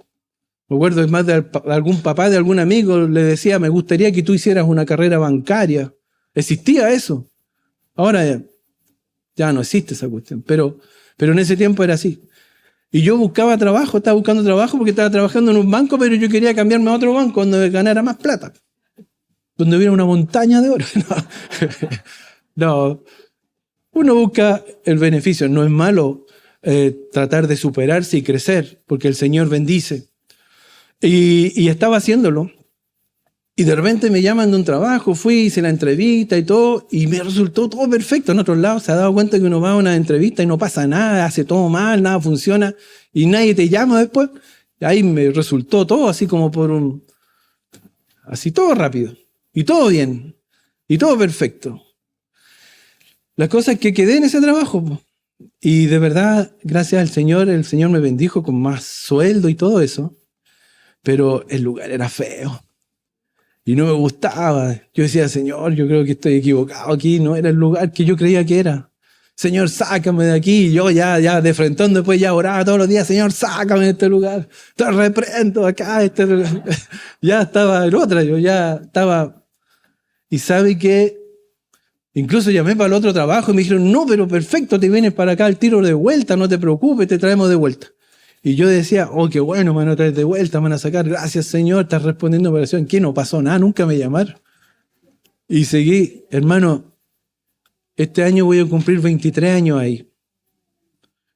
Me acuerdo, es más, de algún papá, de algún amigo, le decía, me gustaría que tú hicieras una carrera bancaria. Existía eso. Ahora ya no existe esa cuestión, pero en ese tiempo era así. Y yo estaba buscando trabajo porque estaba trabajando en un banco, pero yo quería cambiarme a otro banco donde ganara más plata, donde hubiera una montaña de oro. No, uno busca el beneficio. No es malo tratar de superarse y crecer, porque el Señor bendice. Y estaba haciéndolo. Y de repente me llaman de un trabajo, hice la entrevista y todo, y me resultó todo perfecto. En otros lados se ha dado cuenta que uno va a una entrevista y no pasa nada, hace todo mal, nada funciona, y nadie te llama después. Y ahí me resultó todo así como así todo rápido, y todo bien, y todo perfecto. La cosa es que quedé en ese trabajo, y de verdad, gracias al Señor, el Señor me bendijo con más sueldo y todo eso, pero el lugar era feo. Y no me gustaba. Yo decía, Señor, yo creo que estoy equivocado aquí. No era el lugar que yo creía que era. Señor, sácame de aquí. Y yo ya de frentón después ya oraba todos los días. Señor, sácame de este lugar. Te reprendo acá. Ya estaba en otra. Yo ya estaba. Y sabe que incluso llamé para el otro trabajo y me dijeron, no, pero perfecto, te vienes para acá al tiro de vuelta. No te preocupes, te traemos de vuelta. Y yo decía, oh, qué bueno, me van a traer de vuelta, me van a sacar. Gracias, Señor, estás respondiendo a mi oración. ¿Qué? No pasó nada, nunca me llamaron. Y seguí, hermano, este año voy a cumplir 23 años ahí.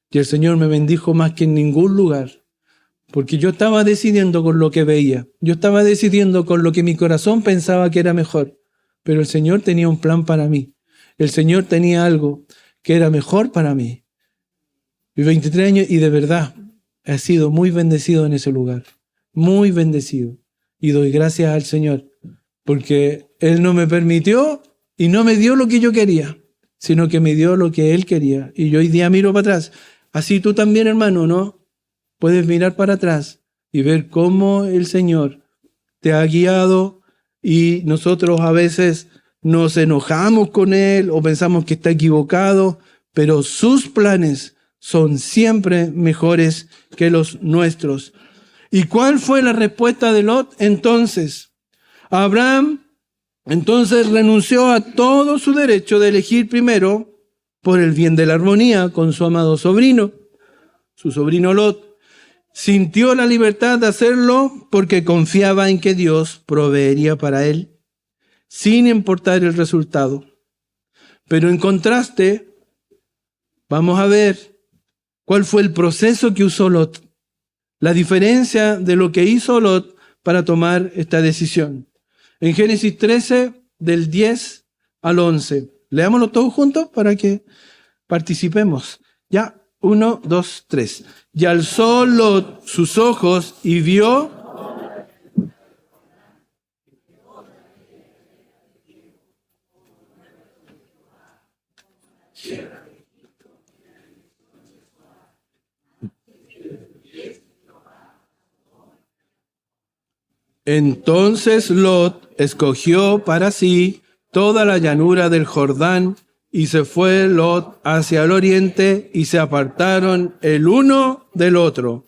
Y el Señor me bendijo más que en ningún lugar. Porque yo estaba decidiendo con lo que veía. Yo estaba decidiendo con lo que mi corazón pensaba que era mejor. Pero el Señor tenía un plan para mí. El Señor tenía algo que era mejor para mí. Y 23 años, y de verdad, he sido muy bendecido en ese lugar, muy bendecido. Y doy gracias al Señor, porque Él no me permitió y no me dio lo que yo quería, sino que me dio lo que Él quería. Y yo hoy día miro para atrás. Así tú también, hermano, ¿no? Puedes mirar para atrás y ver cómo el Señor te ha guiado, y nosotros a veces nos enojamos con Él o pensamos que está equivocado, pero sus planes son siempre mejores que los nuestros. ¿Y cuál fue la respuesta de Lot entonces? Abraham entonces renunció a todo su derecho de elegir primero por el bien de la armonía con su amado sobrino, su sobrino Lot. Sintió la libertad de hacerlo porque confiaba en que Dios proveería para él, sin importar el resultado. Pero en contraste, vamos a ver cuál fue el proceso que usó Lot, la diferencia de lo que hizo Lot para tomar esta decisión. En Génesis 13, del 10 al 11. Leámoslo todos juntos para que participemos. Ya, 1, 2, 3. Y alzó Lot sus ojos y vio. Entonces Lot escogió para sí toda la llanura del Jordán y se fue Lot hacia el oriente y se apartaron el uno del otro.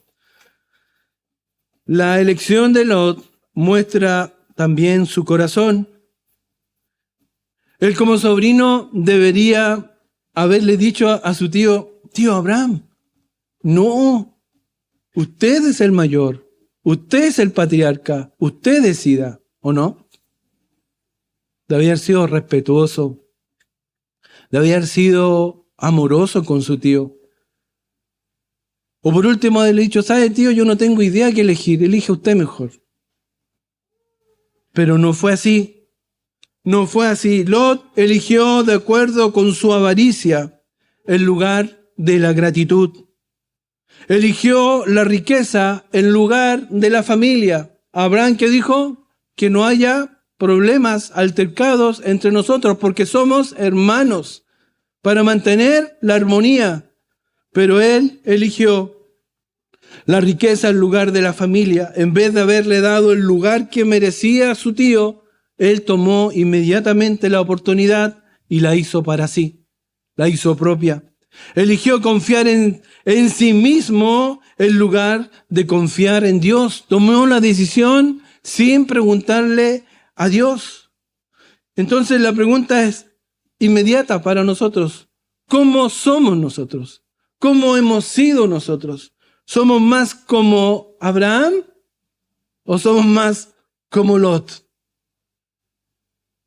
La elección de Lot muestra también su corazón. Él como sobrino debería haberle dicho a su tío Abraham, no, usted es el mayor. Usted es el patriarca, usted decida, ¿o no? Debe haber sido respetuoso, debe haber sido amoroso con su tío. O por último, haberle dicho, ¿sabe, tío? Yo no tengo idea qué elegir, elige usted mejor. Pero no fue así, no fue así. Lot eligió de acuerdo con su avaricia el lugar de la gratitud. Eligió la riqueza en lugar de la familia. Abraham, ¿qué dijo? Que no haya problemas, altercados entre nosotros, porque somos hermanos, para mantener la armonía. Pero él eligió la riqueza en lugar de la familia. En vez de haberle dado el lugar que merecía a su tío, él tomó inmediatamente la oportunidad y la hizo para sí, la hizo propia. Eligió confiar en sí mismo en lugar de confiar en Dios. Tomó la decisión sin preguntarle a Dios. Entonces la pregunta es inmediata para nosotros. ¿Cómo somos nosotros? ¿Cómo hemos sido nosotros? ¿Somos más como Abraham o somos más como Lot?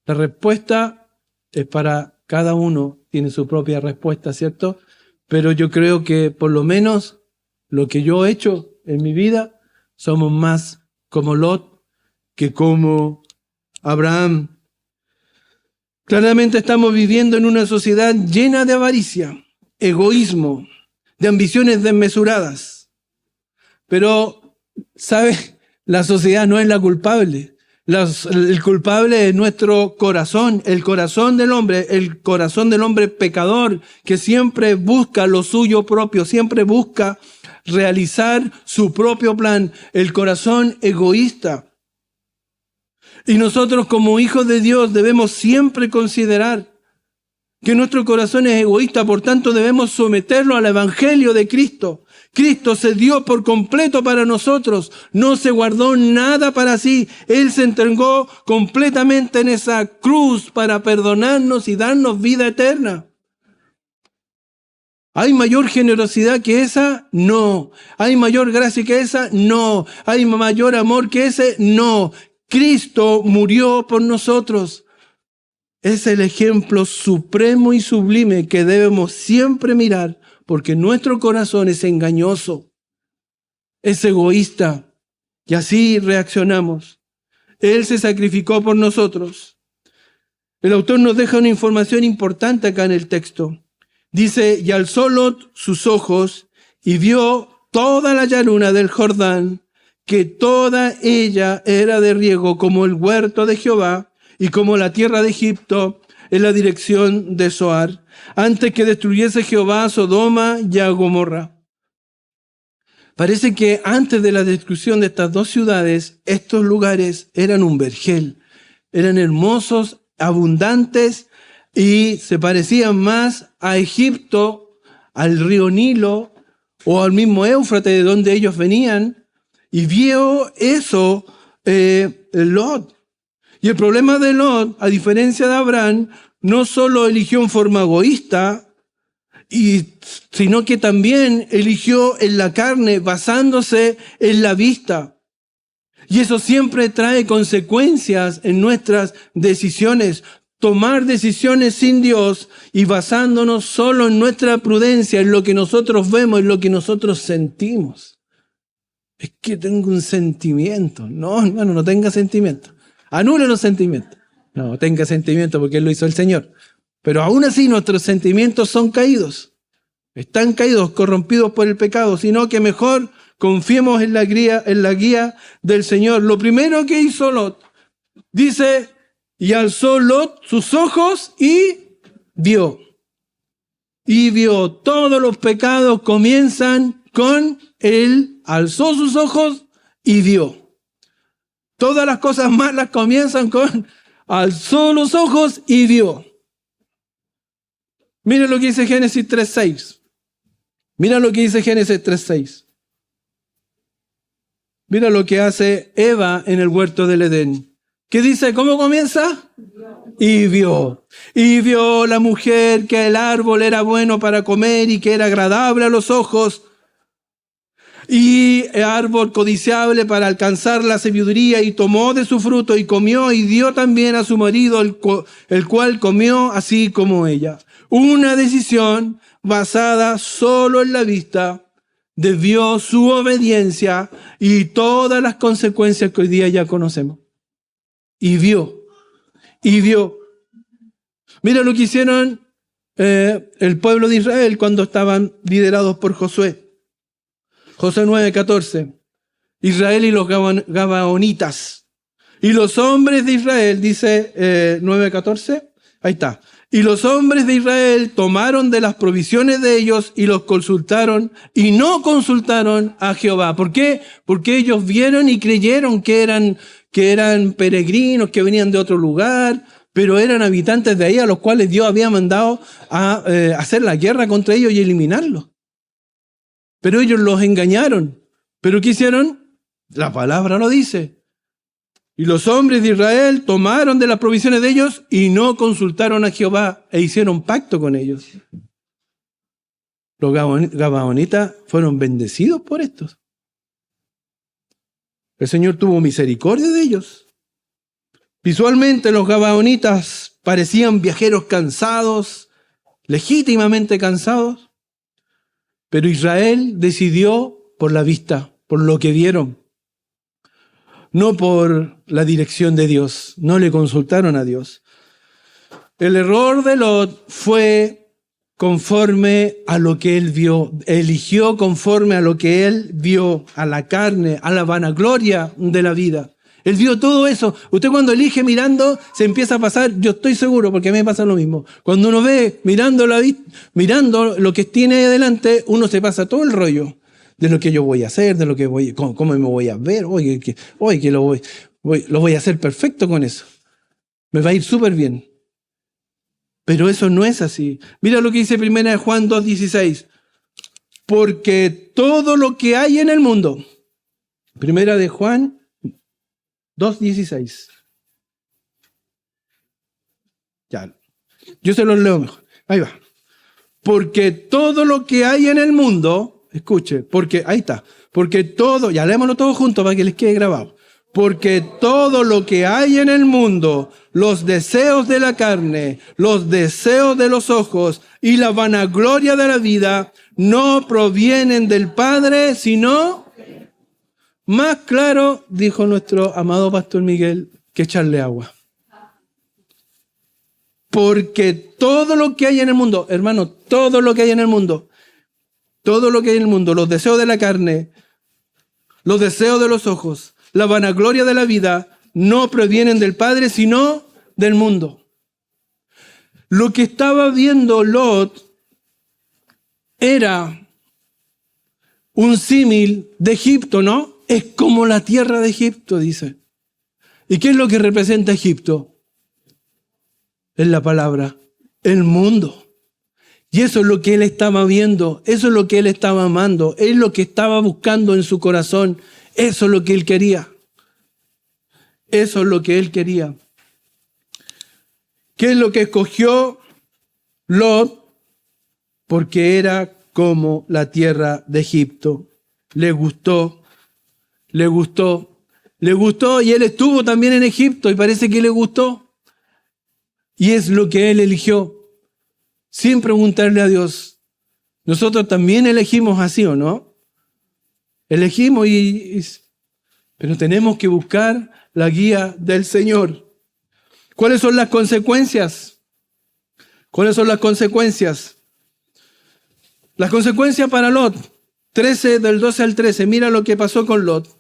La respuesta es para cada uno, tiene su propia respuesta, ¿cierto? Pero yo creo que por lo menos lo que yo he hecho en mi vida, somos más como Lot que como Abraham. Claramente estamos viviendo en una sociedad llena de avaricia, egoísmo, de ambiciones desmesuradas. Pero, ¿sabe? La sociedad no es la culpable. El culpable es nuestro corazón, el corazón del hombre pecador, que siempre busca lo suyo propio, siempre busca realizar su propio plan, el corazón egoísta. Y nosotros como hijos de Dios debemos siempre considerar que nuestro corazón es egoísta, por tanto debemos someterlo al Evangelio de Cristo. Cristo se dio por completo para nosotros, no se guardó nada para sí. Él se entregó completamente en esa cruz para perdonarnos y darnos vida eterna. ¿Hay mayor generosidad que esa? No. ¿Hay mayor gracia que esa? No. ¿Hay mayor amor que ese? No. Cristo murió por nosotros. Es el ejemplo supremo y sublime que debemos siempre mirar, porque nuestro corazón es engañoso, es egoísta, y así reaccionamos. Él se sacrificó por nosotros. El autor nos deja una información importante acá en el texto. Dice, y alzó Lot sus ojos y vio toda la llanura del Jordán, que toda ella era de riego como el huerto de Jehová y como la tierra de Egipto en la dirección de Zoar, antes que destruyese Jehová a Sodoma y a Gomorra. Parece que antes de la destrucción de estas dos ciudades, estos lugares eran un vergel, eran hermosos, abundantes y se parecían más a Egipto, al río Nilo o al mismo Éufrates de donde ellos venían. Y vio eso Lot. Y el problema de Lot, a diferencia de Abraham, no solo eligió en forma egoísta, sino que también eligió en la carne, basándose en la vista. Y eso siempre trae consecuencias en nuestras decisiones. Tomar decisiones sin Dios y basándonos solo en nuestra prudencia, en lo que nosotros vemos, en lo que nosotros sentimos. Es que tengo un sentimiento. No, hermano, no tenga sentimiento. Anule los sentimientos. No, tenga sentimiento porque Él lo hizo el Señor. Pero aún así nuestros sentimientos son caídos. Están caídos, corrompidos por el pecado, sino que mejor confiemos en la guía del Señor. Lo primero que hizo Lot, dice, y alzó Lot sus ojos y vio. Y vio. Todos los pecados comienzan con él, alzó sus ojos y vio. Todas las cosas malas comienzan con alzó los ojos y vio. Mira lo que dice Génesis 3:6. Mira lo que dice Génesis 3:6. Mira lo que hace Eva en el huerto del Edén. ¿Qué dice? ¿Cómo comienza? Y vio. Y vio la mujer que el árbol era bueno para comer y que era agradable a los ojos. Y el árbol codiciable para alcanzar la sabiduría, y tomó de su fruto y comió y dio también a su marido, el cual comió así como ella. Una decisión basada solo en la vista debió su obediencia y todas las consecuencias que hoy día ya conocemos. Y vio. Mira lo que hicieron el pueblo de Israel cuando estaban liderados por Josué. Josué 9:14. Israel y los gabaonitas. Y los hombres de Israel, dice 9:14. Ahí está. Y los hombres de Israel tomaron de las provisiones de ellos y los consultaron y no consultaron a Jehová. ¿Por qué? Porque ellos vieron y creyeron que eran peregrinos, que venían de otro lugar, pero eran habitantes de ahí a los cuales Dios había mandado a hacer la guerra contra ellos y eliminarlos. Pero ellos los engañaron. ¿Pero qué hicieron? La palabra lo dice. Y los hombres de Israel tomaron de las provisiones de ellos y no consultaron a Jehová e hicieron pacto con ellos. Los gabaonitas fueron bendecidos por estos. El Señor tuvo misericordia de ellos. Visualmente los gabaonitas parecían viajeros cansados, legítimamente cansados. Pero Israel decidió por la vista, por lo que vieron. No por la dirección de Dios. No le consultaron a Dios. El error de Lot fue conforme a lo que él vio. Eligió conforme a lo que él vio, a la carne, a la vanagloria de la vida. Él vio todo eso. Usted cuando elige mirando, se empieza a pasar, yo estoy seguro, porque a mí me pasa lo mismo. Cuando uno ve mirando lo que tiene adelante, uno se pasa todo el rollo de lo que yo voy a hacer, de lo que cómo me voy a ver, que lo voy a hacer perfecto con eso. Me va a ir súper bien. Pero eso no es así. Mira lo que dice 1 Juan 2:16. Porque todo lo que hay en el mundo, 1 Juan 2:16. Ya, yo se los leo mejor. Ahí va. Porque todo lo que hay en el mundo, escuche, ahí está. Porque todo, ya leámoslo todo juntos para que les quede grabado. Porque todo lo que hay en el mundo, los deseos de la carne, los deseos de los ojos y la vanagloria de la vida, no provienen del Padre, sino... Más claro, dijo nuestro amado Pastor Miguel, que echarle agua. Porque todo lo que hay en el mundo, hermano, todo lo que hay en el mundo, los deseos de la carne, los deseos de los ojos, la vanagloria de la vida, no provienen del Padre, sino del mundo. Lo que estaba viendo Lot era un símil de Egipto, ¿no? Es como la tierra de Egipto, dice. ¿Y qué es lo que representa Egipto? Es la palabra, el mundo. Y eso es lo que él estaba viendo, eso es lo que él estaba amando, es lo que estaba buscando en su corazón, eso es lo que él quería. Eso es lo que él quería. ¿Qué es lo que escogió Lot? Porque era como la tierra de Egipto. Le gustó y él estuvo también en Egipto y parece que le gustó. Y es lo que él eligió, sin preguntarle a Dios. Nosotros también elegimos así, ¿o no? Elegimos pero tenemos que buscar la guía del Señor. ¿Cuáles son las consecuencias? ¿Cuáles son las consecuencias? Las consecuencias para Lot. 13, del 12 al 13. Mira lo que pasó con Lot.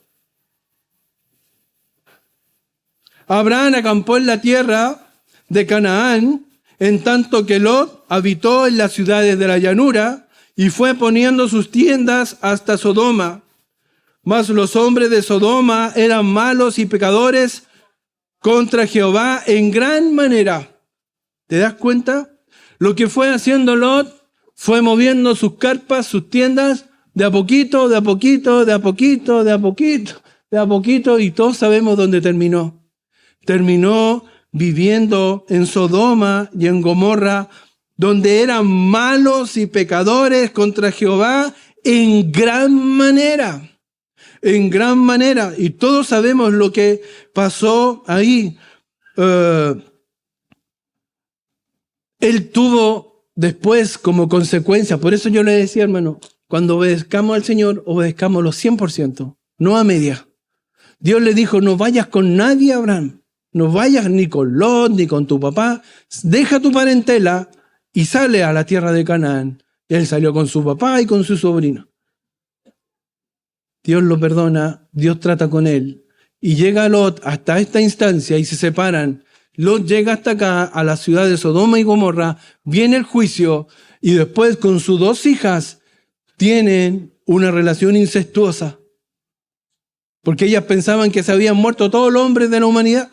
Abraham acampó en la tierra de Canaán, en tanto que Lot habitó en las ciudades de la llanura y fue poniendo sus tiendas hasta Sodoma. Mas los hombres de Sodoma eran malos y pecadores contra Jehová en gran manera. ¿Te das cuenta? Lo que fue haciendo Lot fue moviendo sus carpas, sus tiendas, de a poquito, de a poquito, de a poquito, de a poquito, de a poquito, y todos sabemos dónde terminó. Terminó viviendo en Sodoma y en Gomorra, donde eran malos y pecadores contra Jehová en gran manera. En gran manera. Y todos sabemos lo que pasó ahí. Él tuvo después como consecuencia, por eso yo le decía, hermano, cuando obedezcamos al Señor, obedezcámoslo 100%, no a media. Dios le dijo, no vayas con nadie, Abraham. No vayas ni con Lot, ni con tu papá. Deja tu parentela y sale a la tierra de Canaán. Y él salió con su papá y con su sobrino. Dios lo perdona, Dios trata con él. Y llega Lot hasta esta instancia y se separan. Lot llega hasta acá, a la ciudad de Sodoma y Gomorra, viene el juicio y después con sus 2 hijas tienen una relación incestuosa. Porque ellas pensaban que se habían muerto todos los hombres de la humanidad.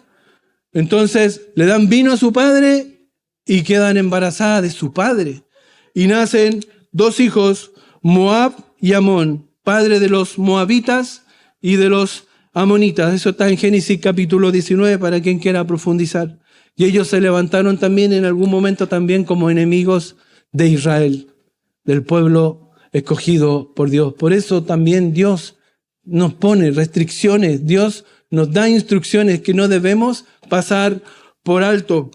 Entonces le dan vino a su padre y quedan embarazadas de su padre. Y nacen 2 hijos, Moab y Amón, padre de los moabitas y de los amonitas. Eso está en Génesis capítulo 19 para quien quiera profundizar. Y ellos se levantaron también en algún momento también como enemigos de Israel, del pueblo escogido por Dios. Por eso también Dios nos pone restricciones, Dios nos da instrucciones que no debemos pasar por alto.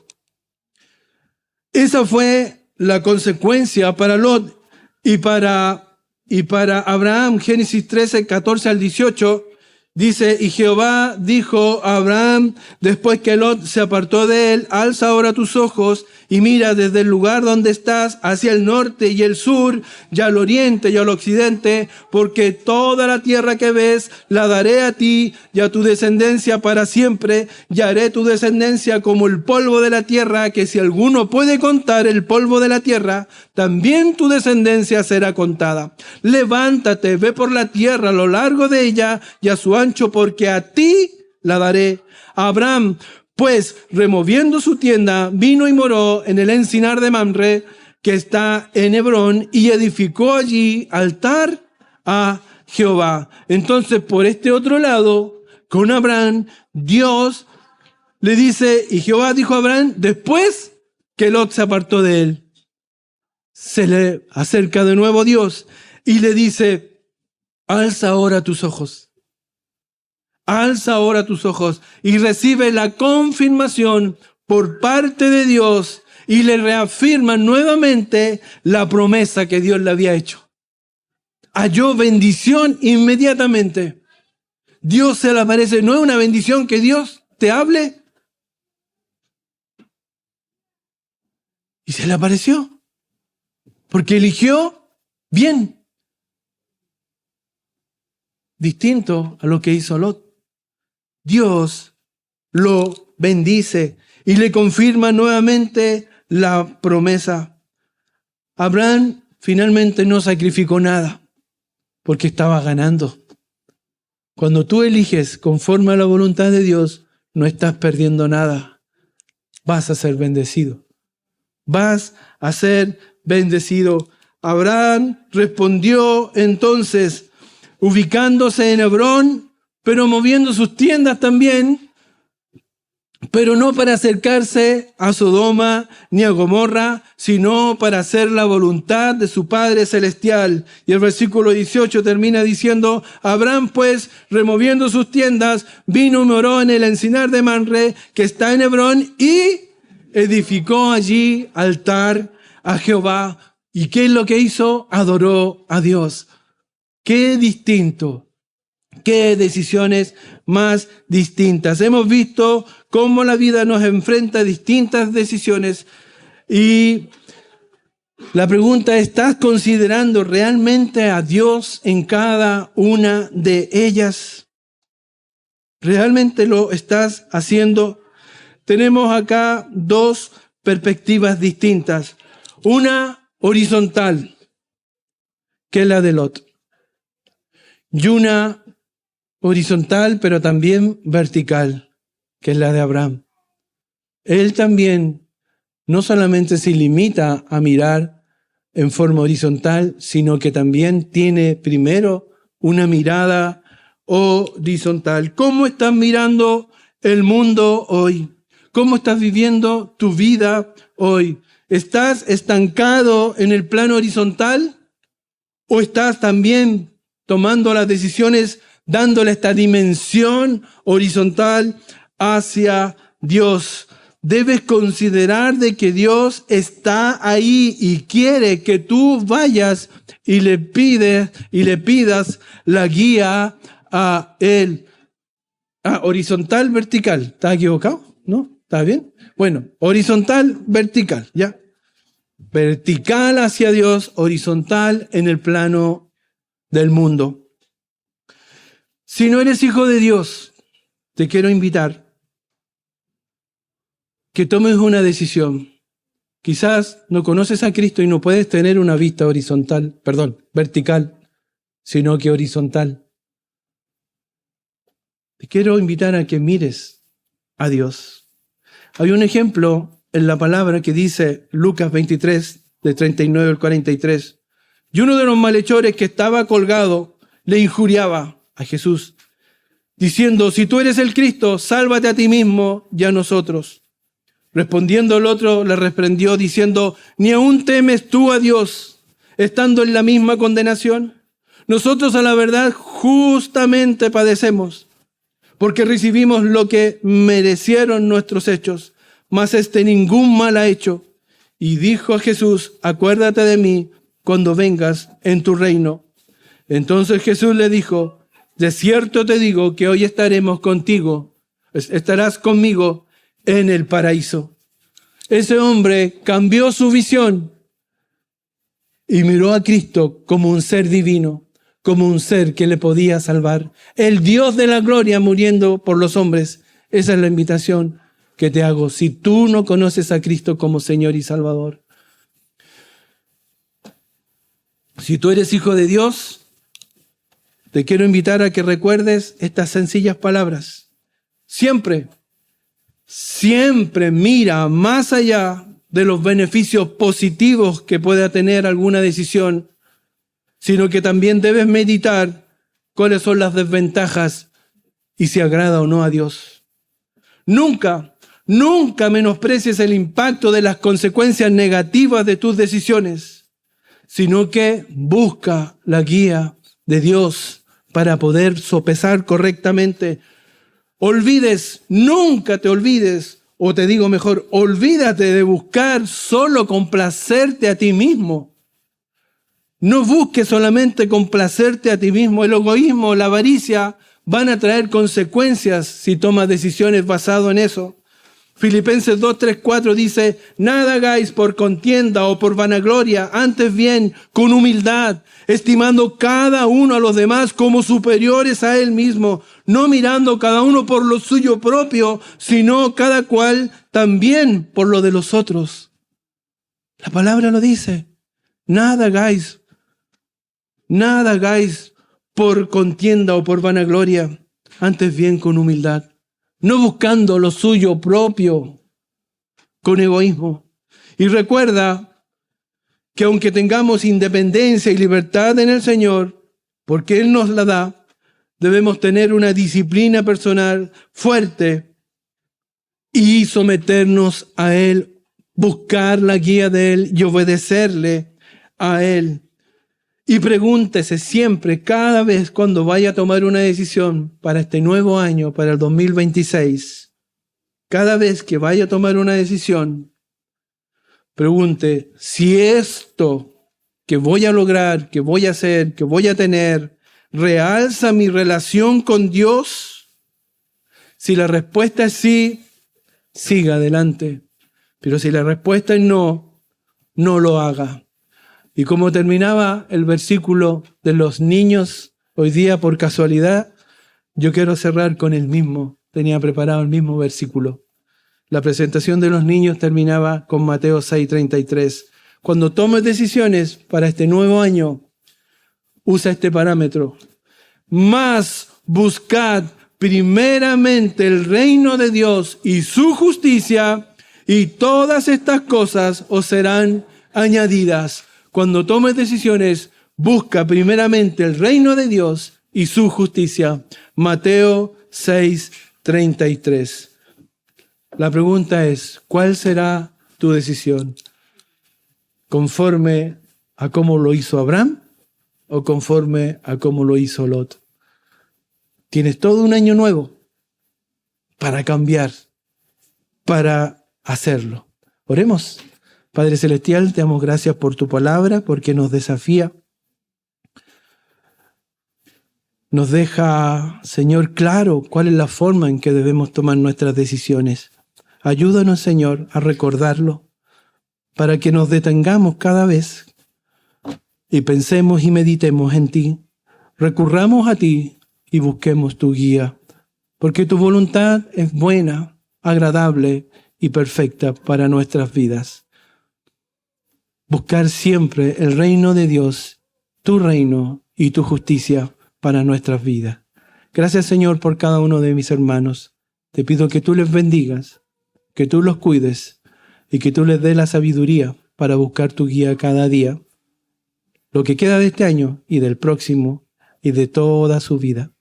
Esa fue la consecuencia para Lot y para Abraham. Génesis 13, 14 al 18, dice, y Jehová dijo a Abraham, después que Lot se apartó de él, alza ahora tus ojos y mira desde el lugar donde estás hacia el norte y el sur, y al oriente y al occidente, porque toda la tierra que ves la daré a ti y a tu descendencia para siempre, y haré tu descendencia como el polvo de la tierra, que si alguno puede contar el polvo de la tierra, también tu descendencia será contada. Levántate, ve por la tierra a lo largo de ella y a su ancho, porque a ti la daré. Abraham, pues, removiendo su tienda, vino y moró en el encinar de Mamre, que está en Hebrón, y edificó allí altar a Jehová. Entonces, por este otro lado, con Abraham, Dios le dice, y Jehová dijo a Abraham, después que Lot se apartó de él, se le acerca de nuevo Dios y le dice, alza ahora tus ojos. Alza ahora tus ojos y recibe la confirmación por parte de Dios y le reafirma nuevamente la promesa que Dios le había hecho. Halló bendición inmediatamente. Dios se le aparece. ¿No es una bendición que Dios te hable? Y se le apareció. Porque eligió bien. Distinto a lo que hizo Lot. Dios lo bendice y le confirma nuevamente la promesa. Abraham finalmente no sacrificó nada porque estaba ganando. Cuando tú eliges conforme a la voluntad de Dios, no estás perdiendo nada. Vas a ser bendecido. Vas a ser bendecido. Abraham respondió entonces, ubicándose en Hebrón, pero moviendo sus tiendas también pero no para acercarse a Sodoma ni a Gomorra, sino para hacer la voluntad de su Padre Celestial. Y el versículo 18 termina diciendo, Abraham pues, removiendo sus tiendas, vino y moró en el encinar de Mamre, que está en Hebrón, y edificó allí altar a Jehová. ¿Y qué es lo que hizo? Adoró a Dios. ¡Qué distinto! ¡Qué decisiones más distintas! Hemos visto cómo la vida nos enfrenta a distintas decisiones y la pregunta es, ¿estás considerando realmente a Dios en cada una de ellas? ¿Realmente lo estás haciendo? Tenemos acá dos perspectivas distintas. Una horizontal, que es la de Lot, y una horizontal, pero también vertical, que es la de Abraham. Él también no solamente se limita a mirar en forma horizontal, sino que también tiene primero una mirada horizontal. ¿Cómo estás mirando el mundo hoy? ¿Cómo estás viviendo tu vida hoy? ¿Estás estancado en el plano horizontal o estás también tomando las decisiones dándole esta dimensión horizontal hacia Dios? Debes considerar de que Dios está ahí y quiere que tú vayas y le pidas la guía a Él. Horizontal, vertical. ¿Está equivocado? ¿No? ¿Está bien? Bueno, horizontal, vertical, ¿ya? Vertical hacia Dios, horizontal en el plano del mundo. Si no eres hijo de Dios, te quiero invitar que tomes una decisión. Quizás no conoces a Cristo y no puedes tener una vista vertical, sino que horizontal. Te quiero invitar a que mires a Dios. Hay un ejemplo en la palabra que dice Lucas 23, de 39 al 43. Y uno de los malhechores que estaba colgado le injuriaba a Jesús, diciendo, si tú eres el Cristo, sálvate a ti mismo y a nosotros. Respondiendo el otro, le reprendió diciendo, ¿ni aún temes tú a Dios, estando en la misma condenación? Nosotros a la verdad justamente padecemos, porque recibimos lo que merecieron nuestros hechos, mas ningún mal ha hecho. Y dijo a Jesús, acuérdate de mí cuando vengas en tu reino. Entonces Jesús le dijo, de cierto te digo que hoy estarás conmigo en el paraíso. Ese hombre cambió su visión y miró a Cristo como un ser divino, como un ser que le podía salvar. El Dios de la gloria muriendo por los hombres. Esa es la invitación que te hago. Si tú no conoces a Cristo como Señor y Salvador. Si tú eres hijo de Dios, te quiero invitar a que recuerdes estas sencillas palabras. Siempre mira más allá de los beneficios positivos que pueda tener alguna decisión, sino que también debes meditar cuáles son las desventajas y si agrada o no a Dios. Nunca menosprecies el impacto de las consecuencias negativas de tus decisiones, sino que busca la guía de Dios para poder sopesar correctamente. Nunca te olvides, o te digo mejor, olvídate de buscar solo complacerte a ti mismo. No busques solamente complacerte a ti mismo. El egoísmo, la avaricia van a traer consecuencias si tomas decisiones basadas en eso. Filipenses 2, 3, 4 dice, nada hagáis por contienda o por vanagloria, antes bien con humildad, estimando cada uno a los demás como superiores a él mismo, no mirando cada uno por lo suyo propio, sino cada cual también por lo de los otros. La palabra lo dice, nada hagáis por contienda o por vanagloria, antes bien con humildad. No buscando lo suyo propio con egoísmo. Y recuerda que aunque tengamos independencia y libertad en el Señor, porque Él nos la da, debemos tener una disciplina personal fuerte y someternos a Él, buscar la guía de Él y obedecerle a Él. Y pregúntese siempre, cada vez cuando vaya a tomar una decisión para este nuevo año, para el 2026, cada vez que vaya a tomar una decisión, pregunte si esto que voy a lograr, que voy a hacer, que voy a tener, realza mi relación con Dios. Si la respuesta es sí, siga adelante. Pero si la respuesta es no, no lo haga. Y como terminaba el versículo de los niños hoy día por casualidad, yo quiero cerrar con el mismo. Tenía preparado el mismo versículo. La presentación de los niños terminaba con Mateo 6:33. Cuando tomes decisiones para este nuevo año, usa este parámetro. Mas buscad primeramente el reino de Dios y su justicia, y todas estas cosas os serán añadidas. Cuando tomes decisiones, busca primeramente el reino de Dios y su justicia. Mateo 6:33. La pregunta es, ¿cuál será tu decisión? ¿Conforme a cómo lo hizo Abraham o conforme a cómo lo hizo Lot? Tienes todo un año nuevo para cambiar, para hacerlo. Oremos. Padre Celestial, te damos gracias por tu palabra, porque nos desafía. Nos deja, Señor, claro cuál es la forma en que debemos tomar nuestras decisiones. Ayúdanos, Señor, a recordarlo, para que nos detengamos cada vez y pensemos y meditemos en ti. Recurramos a ti y busquemos tu guía, porque tu voluntad es buena, agradable y perfecta para nuestras vidas. Buscar siempre el reino de Dios, tu reino y tu justicia para nuestras vidas. Gracias, Señor, por cada uno de mis hermanos. Te pido que tú les bendigas, que tú los cuides y que tú les des la sabiduría para buscar tu guía cada día, lo que queda de este año y del próximo y de toda su vida.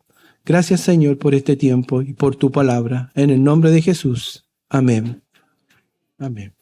Gracias, Señor, por este tiempo y por tu palabra. En el nombre de Jesús. Amén. Amén.